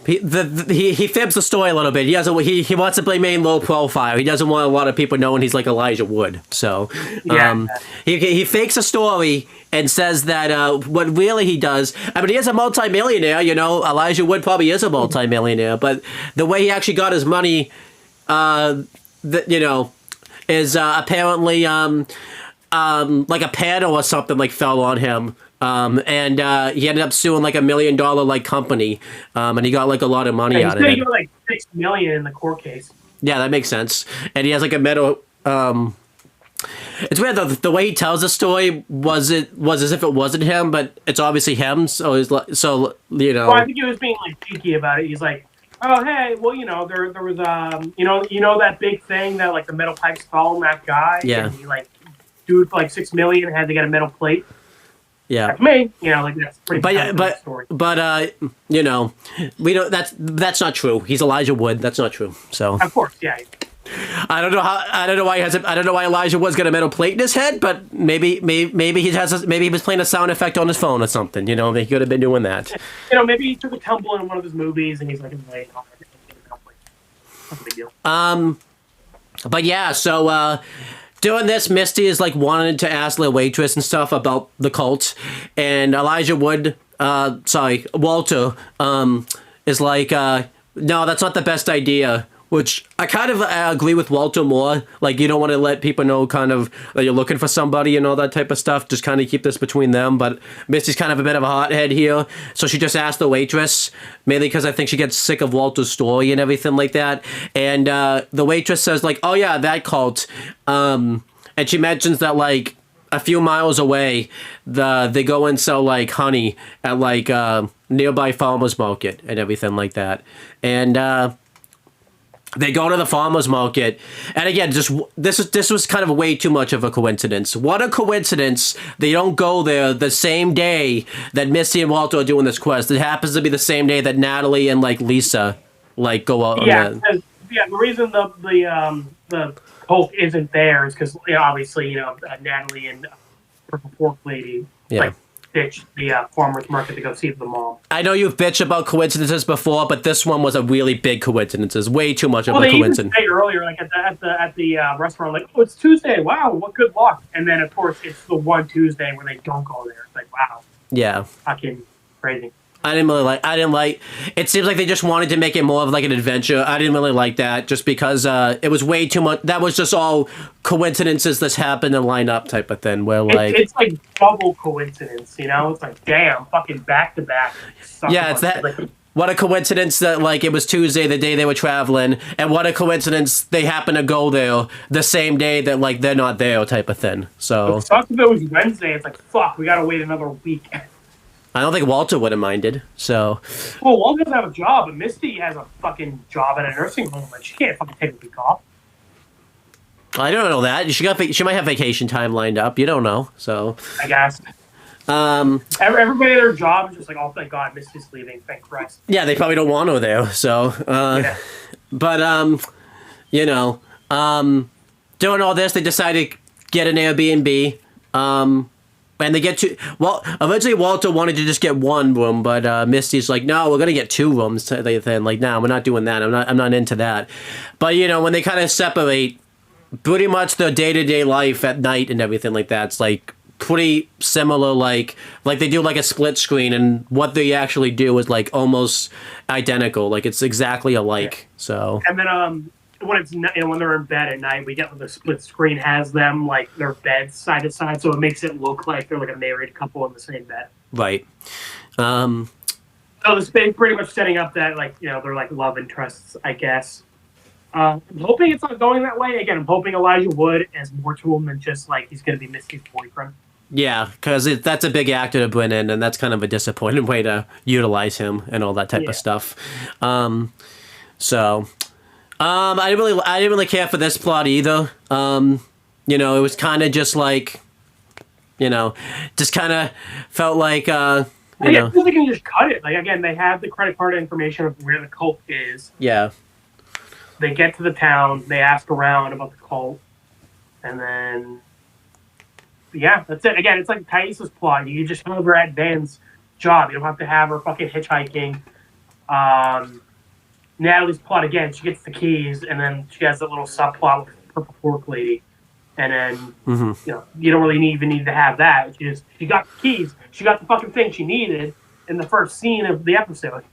he fibs the story a little bit. He wants to play main low profile. He doesn't want a lot of people knowing he's like Elijah Wood. So he fakes a story and says that what really he does. I mean, he is a multimillionaire. Elijah Wood probably is a multimillionaire, but the way he actually got his money, is apparently like a panel or something like fell on him. And he ended up suing like $1 million like company, and he got like a lot of money out of it. He got like $6 million in the court case. Yeah, that makes sense. And he has like a medal. It's weird though. The way he tells the story was as if it wasn't him, but it's obviously him. So he's like, Well, I think he was being like cheeky about it. He's like, oh hey, well there was that big thing that like the metal pipes fell on that guy. Yeah. And he like dude for like $6 million had to get a metal plate. Yeah, that's me. Like that's pretty. Story. But we don't. That's not true. He's Elijah Wood. That's not true. So of course, yeah. I don't know why Elijah Wood's got a metal plate in his head, but maybe he was playing a sound effect on his phone or something. He could have been doing that. Maybe he took a tumble in one of his movies and he's like, "That's a big deal." But yeah, so. Doing this, Misty is like wanting to ask the waitress and stuff about the cult, and Walter, is like, no, that's not the best idea. Which I kind of agree with Walter more. Like, you don't want to let people know kind of that you're looking for somebody and all that type of stuff. Just kind of keep this between them. But Misty's kind of a bit of a hothead here. So she just asked the waitress, mainly because I think she gets sick of Walter's story and everything like that. And the waitress says, like, oh, yeah, that cult. And she mentions that, like, a few miles away, they go and sell, like, honey at, like, nearby farmer's market and everything like that. And... they go to the farmer's market, and again, just this was kind of way too much of a coincidence. What a coincidence! They don't go there the same day that Misty and Walter are doing this quest. It happens to be the same day that Natalie and like Lisa like go out. Yeah, the reason the cult isn't there is because obviously Natalie and Purple Fork Lady like ditch the farmer's market to go see the mom. I know you've bitched about coincidences before, but this one was a really big coincidence. Way too much of a coincidence. They even say earlier, like at the restaurant, like, oh, it's Tuesday. Wow, what good luck. And then of course it's the one Tuesday where they don't go there. It's like, wow. Yeah. Fucking crazy. I didn't like. It seems like they just wanted to make it more of like an adventure. I didn't really like that, just because it was way too much. That was just all coincidences that happened and line up type of thing. Where like it's like double coincidence, It's like, damn, fucking back to back. Yeah, it's that. what a coincidence that like it was Tuesday, the day they were traveling, and what a coincidence they happen to go there the same day that like they're not there, type of thing. So It sucks if it was Wednesday. It's like, fuck, we gotta wait another week. I don't think Walter would have minded. So Well, Walter doesn't have a job, but Misty has a fucking job at a nursing home, and she can't fucking take a week off. I don't know that she might have vacation time lined up. You don't know. So I guess. Everybody at their job is just like, oh, thank God, Misty's leaving. Thank Christ. yeah, they probably don't want her there. So, Yeah. but you know, doing all this, they decided to get an Airbnb. And they get two. Well, eventually Walter wanted to just get one room, but Misty's like, "No, we're gonna get two rooms." Then, like, "No, we're not doing that. I'm not into that." But you know, when they kind of separate, pretty much the day-to-day life at night and everything like that, it's like pretty similar. Like they do like a split screen, and what they actually do is like almost identical. Like it's exactly alike. Yeah. So. And then when it's when they're in bed at night, we get the split screen has them like their beds side to side, so it makes it look like they're like a married couple in the same bed. Right. So this big pretty much setting up that like they're like love interests, I guess. I'm hoping it's not going that way. Again, I'm hoping Elijah Wood has more to him than just like he's going to be Misty's boyfriend. Yeah, because that's a big actor to bring in, and that's kind of a disappointing way to utilize him and all that type of stuff. I didn't really care for this plot either. It was kind of just like, just kind of felt like, I feel they can just cut it. Like again, they have the credit card information of where the cult is. Yeah. They get to the town. They ask around about the cult, and then that's it. Again, it's like Thais' plot. You just have her at Van's job. You don't have to have her fucking hitchhiking. Natalie's plot again. She gets the keys, and then she has that little subplot with the purple fork lady, and then you don't really even need to have that. She got the keys. She got the fucking thing she needed in the first scene of the episode.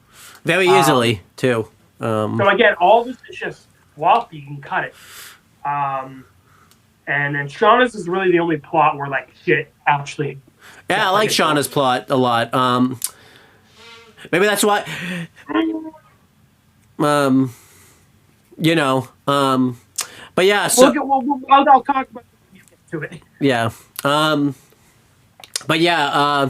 Very easily too. So again, all this is just fluff. You can cut it. And then Shauna's is really the only plot where like shit actually. Yeah, I like Shauna's plot a lot. Maybe that's why. But yeah. So I'll talk about it when you get to it. Yeah. But yeah.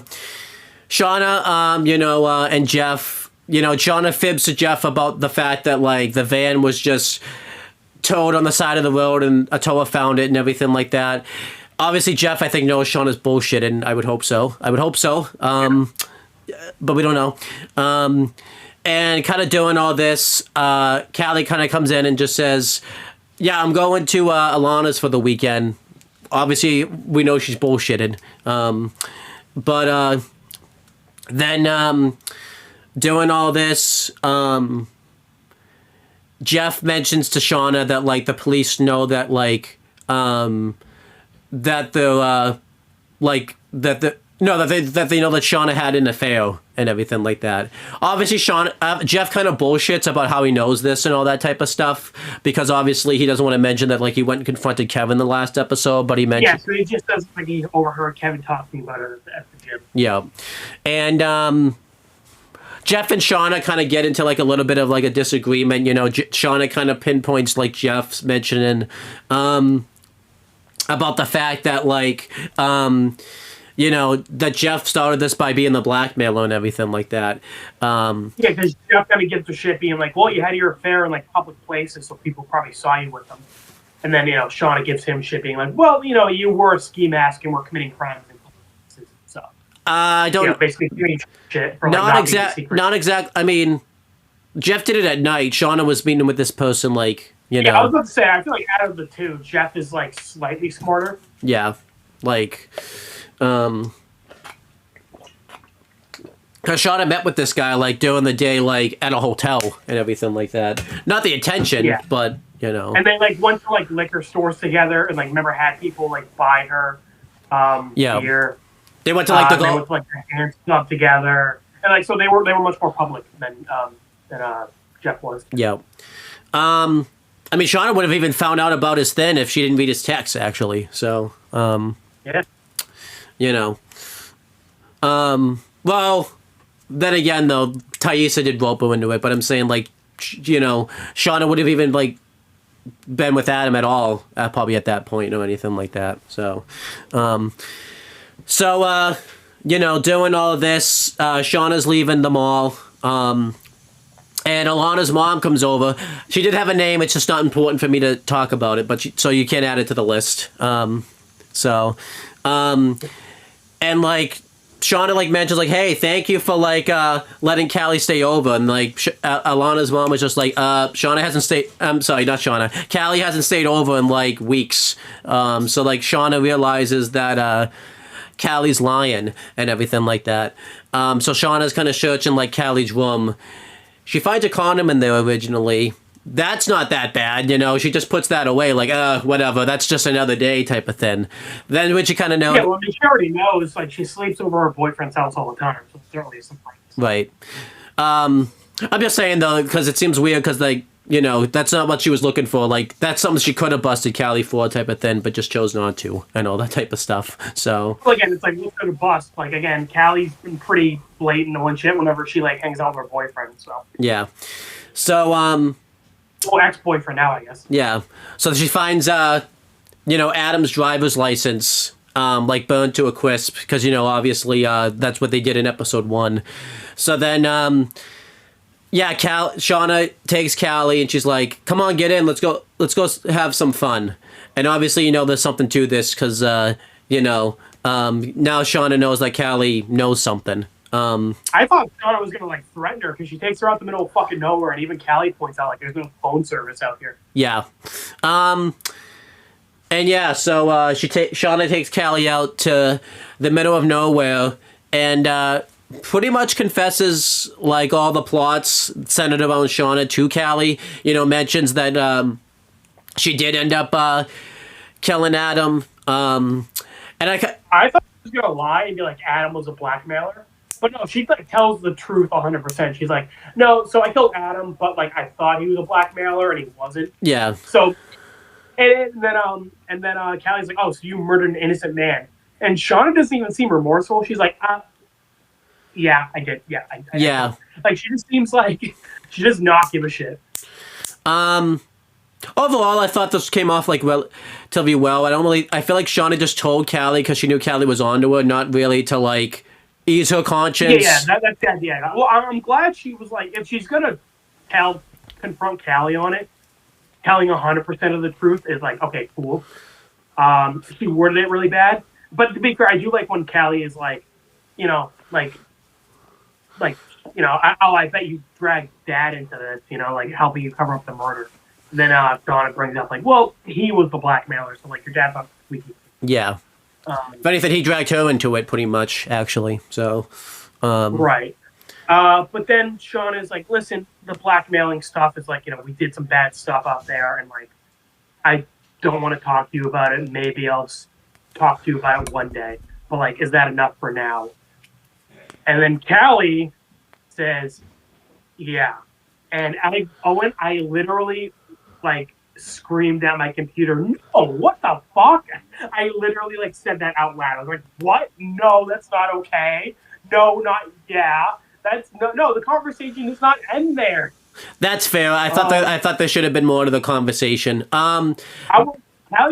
Shauna. And Jeff. Shauna fibs to Jeff about the fact that like the van was just towed on the side of the road and Atoa found it and everything like that. Obviously, Jeff, I think, knows Shauna's bullshit, and I would hope so. But we don't know. And kind of doing all this, Callie kind of comes in and just says, "Yeah, I'm going to Alana's for the weekend." Obviously, we know she's bullshitted. But then doing all this, Jeff mentions to Shauna that like the police know that like that the like that the no that they know that Shauna had an affair and everything like that. Obviously, Jeff kind of bullshits about how he knows this and all that type of stuff because obviously he doesn't want to mention that like he went and confronted Kevin the last episode, but he mentioned so he just does like he overheard Kevin talking about it at the gym. Yeah, and Jeff and Shauna kind of get into like a little bit of like a disagreement. Shauna kind of pinpoints like Jeff's mentioning about the fact that like that Jeff started this by being the blackmailer and everything like that. Because Jeff kind of gets the shit being like, well, you had your affair in like public places, so people probably saw you with them. And then Shauna gives him shit being like, well, you wore a ski mask and were committing crimes in public places. So I don't basically doing shit for not exact. I mean, Jeff did it at night. Shauna was meeting with this person like Yeah, I was about to say, I feel like out of the two, Jeff is like slightly smarter. Yeah, like. Because Shauna met with this guy like during the day, like at a hotel and everything like that. Not the intention, but And they like went to like liquor stores together and like remember had people like buy her beer. They went to like they went to like their hands club together, and like so they were much more public than Jeff was. Yeah. I mean, Shauna would have even found out about his thing if she didn't read his text, actually. So. Yeah. Well, then again, though, Taissa did rope her into it, but I'm saying, like, Shauna would have even, like, been with Adam at all, probably at that point or anything like that. So, doing all of this, Shauna's leaving the mall. And Alana's mom comes over. She did have a name. It's just not important for me to talk about it, so you can't add it to the list. And like Shauna like mentions like, hey, thank you for like letting Callie stay over, and like Alana's mom was just like, Shauna hasn't stayed. I'm sorry, not Shauna. Callie hasn't stayed over in like weeks. So like Shauna realizes that Callie's lying and everything like that. So Shauna's kind of searching like Callie's room. She finds a condom in there originally. That's not that bad, She just puts that away, like, whatever. That's just another day type of thing. Then when she kind of knows... Yeah, well, she already knows, like, she sleeps over her boyfriend's house all the time, so it's certainly a surprise. Right. I'm just saying, though, because it seems weird, because, like, that's not what she was looking for. Like, that's something she could have busted Callie for type of thing, but just chose not to, and all that type of stuff, so... Well, again, it's like, what's going to bust? Like, again, Callie's been pretty blatant and shit whenever she, like, hangs out with her boyfriend, so... Yeah. So, Well, ex-boyfriend now, I guess. Yeah. So she finds, Adam's driver's license, like, burned to a crisp, because, obviously, that's what they did in episode 1. So then, Shauna takes Callie, and she's like, come on, get in, let's go have some fun. And obviously, there's something to this, because, now Shauna knows that Callie knows something. I thought Shauna was gonna like threaten her because she takes her out the middle of fucking nowhere, and even Callie points out like there's no phone service out here. Yeah, so Shauna takes Callie out to the middle of nowhere and pretty much confesses like all the plots centered around Shauna to Callie. Mentions that she did end up killing Adam. And I thought she was gonna lie and be like Adam was a blackmailer. But no, she like tells the truth 100%. She's like, no, so I killed Adam, but like I thought he was a blackmailer and he wasn't. Yeah. So, and then Callie's like, oh, so you murdered an innocent man, and Shauna doesn't even seem remorseful. She's like, yeah, I did. Yeah, yeah. Like she just seems like she does not give a shit. Overall, I thought this came off like relatively well. I feel like Shauna just told Callie because she knew Callie was onto her, not really to like ease her conscience. Yeah, that's the idea. Well, I'm glad she was like, if she's gonna confront Callie on it, telling 100% of the truth is like, okay, cool. She worded it really bad, but to be fair, I do like when Callie is like, I bet you dragged Dad into this, like helping you cover up the murder. And then Donna brings up like, well, he was the blackmailer, so like your dad's not squeaky. Yeah. If anything, he dragged her into it pretty much, actually. So, right. But then Sean is like, listen, the blackmailing stuff is like, we did some bad stuff out there, and like, I don't want to talk to you about it. Maybe I'll talk to you about it one day. But like, is that enough for now? And then Callie says, yeah. And Owen, I literally like screamed at my computer, no, what the fuck? I literally like said that out loud. I was like, what? No, that's not okay. No, not, yeah. That's no, the conversation does not end there. That's fair. I thought there should have been more to the conversation. Callie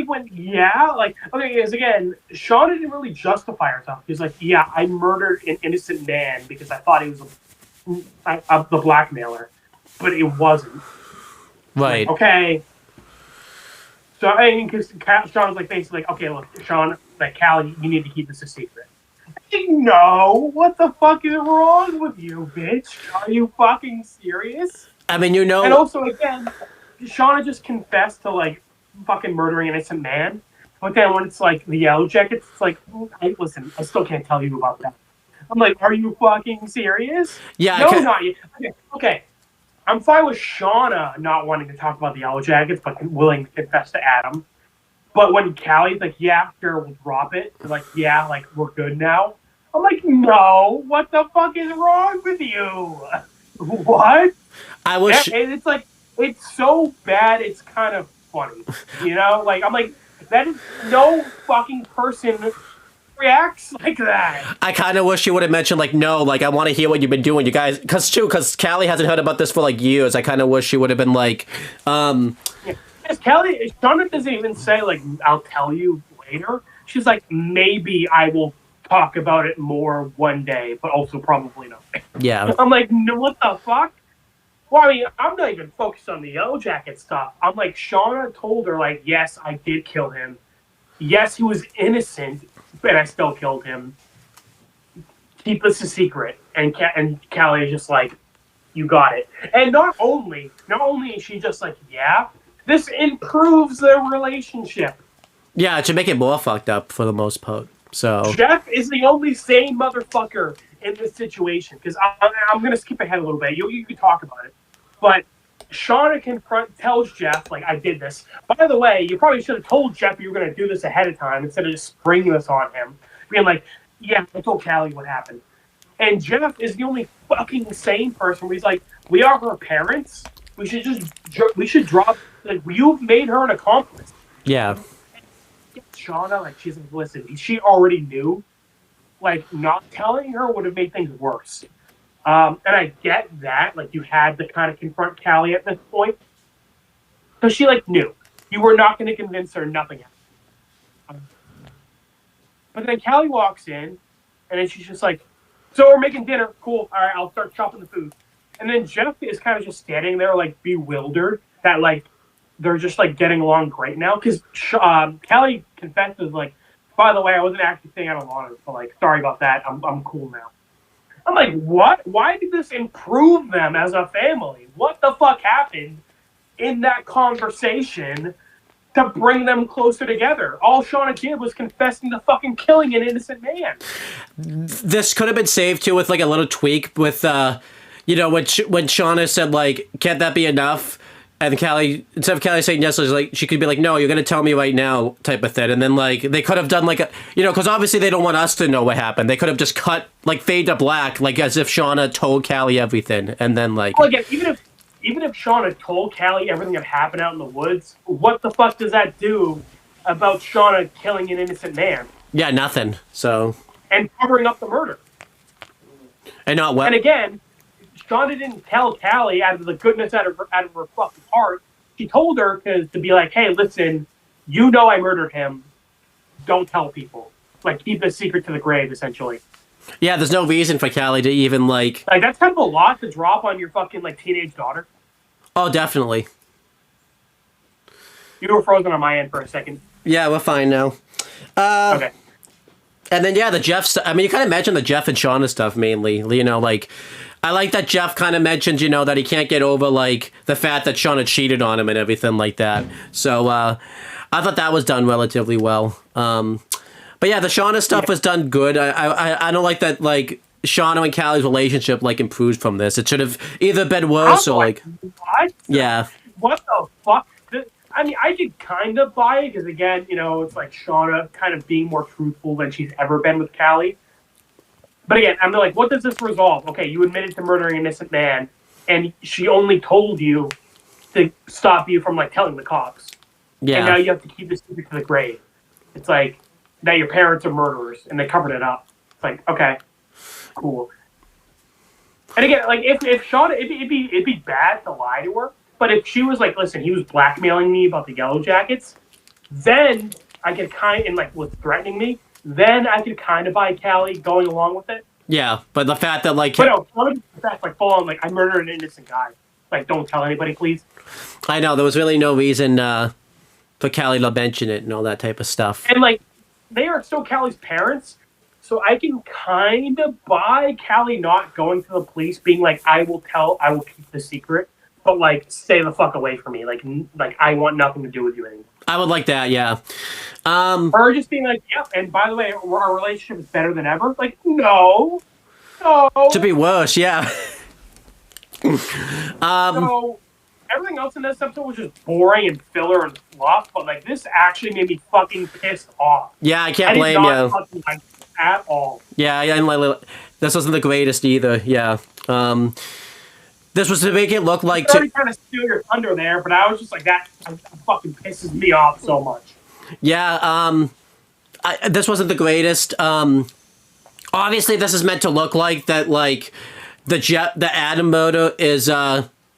went, yeah, like, okay, because again, Shauna didn't really justify herself. She's like, yeah, I murdered an innocent man because I thought he was the blackmailer, but it wasn't. Right. Like, okay. So, I mean, because Sean's like basically like, okay, look, Sean, like, Callie, you need to keep this a secret. No, what the fuck is wrong with you, bitch? Are you fucking serious? I mean, And also, again, Shauna just confessed to, like, fucking murdering an innocent man. But then when it's, like, the YellowJackets, it's like, listen, I still can't tell you about that. I'm like, are you fucking serious? Yeah. No, not you. Okay. I'm fine with Shauna not wanting to talk about the YellowJackets, but willing to confess to Adam. But when Callie's like, yeah, sure, we'll drop it. They're like, yeah, like, we're good now. I'm like, no, what the fuck is wrong with you? What? I wish... And it's like, it's so bad, it's kind of funny. Like, I'm like, that is no fucking person reacts like that. I kind of wish you would have mentioned, like, no, like, I want to hear what you've been doing, you guys. Because Callie hasn't heard about this for, like, years. I kind of wish she would have been like, Yeah. Shauna doesn't even say, like, I'll tell you later. She's like, maybe I will talk about it more one day, but also probably not. yeah. I'm like, no, what the fuck? Well, I mean, I'm not even focused on the YellowJacket stuff. I'm like, Shauna told her, like, yes, I did kill him. Yes, he was innocent, but I still killed him. Keep this a secret. And Callie is just like, you got it. And not only is she just like, yeah, this improves their relationship. Yeah, it should make it more fucked up for the most part. So Jeff is the only sane motherfucker in this situation. Because I'm going to skip ahead a little bit. You can talk about it. But Shauna tells Jeff, like, I did this. By the way, you probably should have told Jeff you were going to do this ahead of time instead of just springing this on him. Being like, yeah, I told Callie what happened. And Jeff is the only fucking sane person where he's like, we are her parents. We should drop, like, you've made her an accomplice. yeah. Shauna, like, she's like, listen, she already knew. Like, not telling her would have made things worse. And I get that, like, you had to kind of confront Callie at this point. Because she, like, knew. You were not going to convince her nothing happened. But then Callie walks in, and then she's just like, so we're making dinner. Cool. All right, I'll start chopping the food. And then Jeff is kind of just standing there, like, bewildered that, like, they're just, like, getting along great now. Because Callie confesses, like, by the way, I wasn't actually saying I don't want it, so, like, sorry about that. I'm cool now. I'm like, what? Why did this improve them as a family? What the fuck happened in that conversation to bring them closer together? All Shauna did was confessing to fucking killing an innocent man. This could have been saved too with like a little tweak with, you know, when Shauna said like, can't that be enough? And Callie, instead of Callie saying yes, like she could be like, no, you're gonna tell me right now, type of thing. And then like they could have done like a, you know, because obviously they don't want us to know what happened. They could have just cut like fade to black, like as if Shauna told Callie everything, and then like. Well, again, even if Shauna told Callie everything that happened out in the woods, what the fuck does that do about Shauna killing an innocent man? Yeah, nothing. So. And covering up the murder. And not what. And again, Shauna didn't tell Callie out of the goodness out of her fucking heart. She told her to be like, hey, listen, you know I murdered him. Don't tell people. Like, keep this secret to the grave, essentially. Yeah, there's no reason for Callie to even, like... Like, that's kind of a lot to drop on your fucking, like, teenage daughter. Oh, definitely. You were frozen on my end for a second. Yeah, we're fine now. Okay. And then, yeah, the Jeff stuff. I mean, you kind of mentioned the Jeff and Shauna stuff, mainly. You know, like... I like that Jeff kind of mentioned, you know, that he can't get over, like, the fact that Shauna cheated on him and everything like that. So, I thought that was done relatively well. But yeah, the Shauna stuff was done good. I don't like that, like, Shauna and Callie's relationship, like, improved from this. It should have either been worse or, like... What? Yeah. What the fuck? I mean, I could kind of buy it, because, again, you know, it's like Shauna kind of being more truthful than she's ever been with Callie. But again, I'm like, what does this resolve? Okay, you admitted to murdering an innocent man, and she only told you to stop you from, like, telling the cops. Yeah. And now you have to keep this secret to the grave. It's like, that your parents are murderers, and they covered it up. It's like, okay, cool. And again, like, if Shauna, it'd be bad to lie to her, but if she was like, listen, he was blackmailing me about the YellowJackets, then I could and, like, was threatening me, then I could kind of buy Callie going along with it. Yeah, but the fact that, like... But no, that's like full on, like, I murdered an innocent guy. Like, don't tell anybody, please. I know, there was really no reason for Callie to mention it and all that type of stuff. And, like, they are still Callie's parents, so I can kind of buy Callie not going to the police, being like, I will keep the secret, but, like, stay the fuck away from me. Like, I want nothing to do with you anymore. I would like that, yeah. Or just being like, yeah, and by the way, our relationship is better than ever. Like, no. To be worse, yeah. So, everything else in this episode was just boring and filler and fluff, but, like, this actually made me fucking pissed off. Yeah, I can't blame you. Fucking like this at all. Yeah, this wasn't the greatest either, yeah. This was to make it look like... I already kind of steal your thunder there, but I was just like, that fucking pisses me off so much. Yeah, this wasn't the greatest. Obviously, this is meant to look like that, like the Adam motor is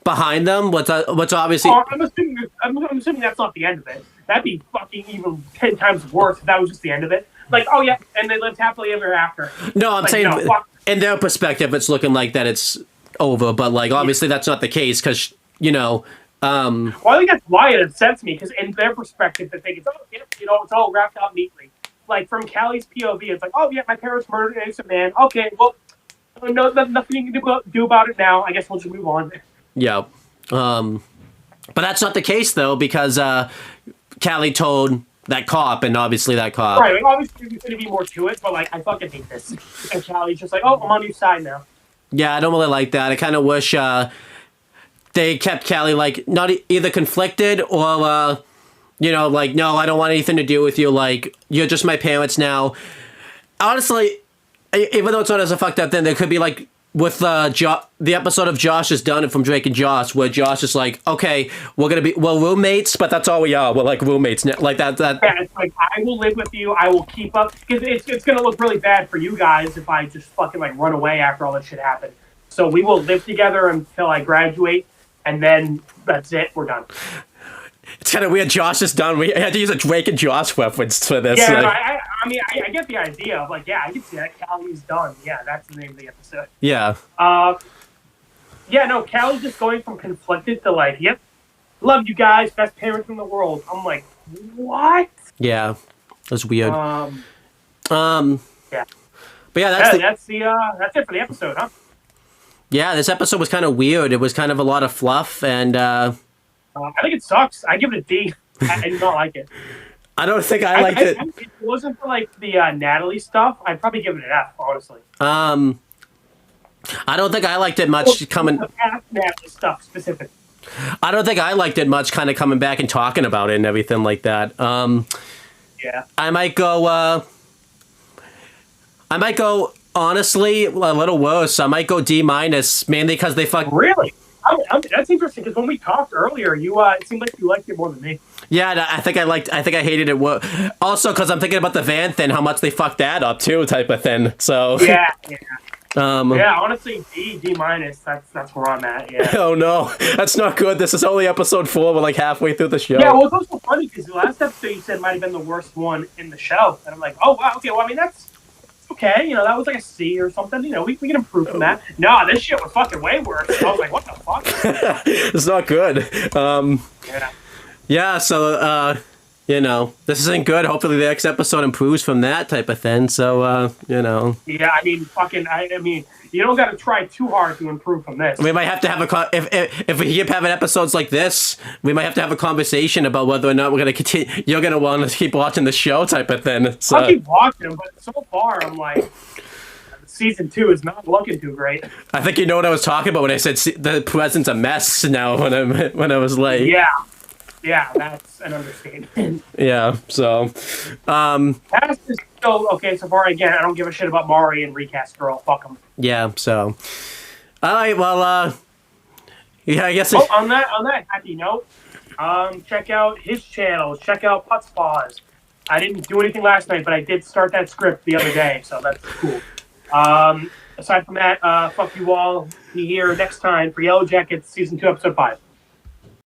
behind them. What's obviously. Oh, I'm assuming that's not the end of it. That'd be fucking even 10 times worse if that was just the end of it. Like, oh yeah, and they lived happily ever after. No, I'm like, saying no, in their perspective, it's looking like that it's over, but like obviously that's not the case because Well, I think that's why it upsets me, because in their perspective, they think it's it's all wrapped up neatly. Like from Callie's POV, it's like, oh yeah, my parents murdered an innocent man. Okay, well, no, nothing you can do about it now. I guess we'll just move on. Yeah, but that's not the case though, because Callie told that cop, and obviously that cop. Right, like, obviously there's going to be more to it, but like I fucking hate this. And Callie's just like, oh, I'm on your side now. Yeah, I don't really like that. I kind of wish they kept Callie like not either conflicted or like, no, I don't want anything to do with you. Like, you're just my parents now. Honestly, even though it's not as a fucked up thing, there could be like with the episode of Josh is Done from Drake and Josh, where Josh is like, okay, we're roommates, but that's all we are. We're like roommates now. Like that. Yeah, it's like, I will live with you. I will keep up, because it's gonna look really bad for you guys if I just fucking like run away after all this shit happened. So we will live together until I graduate, and then that's it. We're done. It's kind of weird. Josh is done. We had to use a Drake and Josh reference for this. Yeah, like, I mean, I get the idea of like, yeah, I can see that. Callie's done. Yeah, that's the name of the episode. Yeah. Yeah, no, Callie's just going from conflicted to like, yep, love you guys, best parents in the world. I'm like, what? Yeah, that's weird. Yeah. But yeah, that's it for the episode, huh? Yeah, this episode was kind of weird. It was kind of a lot of fluff, and I think it sucks. I give it a D. I do not like it. I don't think I liked it. If it wasn't for like the Natalie stuff, I'd probably give it an F, honestly. I don't think I liked it much coming. The past Natalie stuff specific. I don't think I liked it much, kind of coming back and talking about it and everything like that. Yeah. I might go. Honestly, a little worse. I might go D-, mainly because they fuck. Really? That's interesting, because when we talked earlier, it seemed like you liked it more than me. Yeah, I think I hated it. Also, because I'm thinking about the van thing, how much they fucked that up too, type of thing. So. Yeah. Yeah, honestly, D-. That's where I'm at. Yeah. Oh no, that's not good. This is only episode 4. We're like halfway through the show. Yeah, well, it's also funny because the last episode you said might have been the worst one in the show, and I'm like, oh wow, okay, well, I mean that's okay. That was like a C or something. We can improve from that. No, this shit was fucking way worse. I was like, what the fuck? It's not good. Yeah. Yeah. So this isn't good. Hopefully the next episode improves from that type of thing. So Yeah, I mean, I mean, you don't got to try too hard to improve from this. We might have to have if we keep having episodes like this, we might have to have a conversation about whether or not we're gonna continue. You're gonna want to keep watching the show type of thing. So. I'll keep watching them, but so far I'm like, season 2 is not looking too great. I think you know what I was talking about when I said the present's a mess now. When I was like, yeah, that's an understatement. Yeah, so Cast is still okay so far. Again, I don't give a shit about Mari and Recast Girl. Fuck them. Yeah, so all right, well, yeah, I guess. On that happy note, check out his channel. Check out Putz Paws. I didn't do anything last night, but I did start that script the other day, so that's cool. Aside from that, fuck you all. Be here next time for Yellow Jackets Season 2, Episode 5.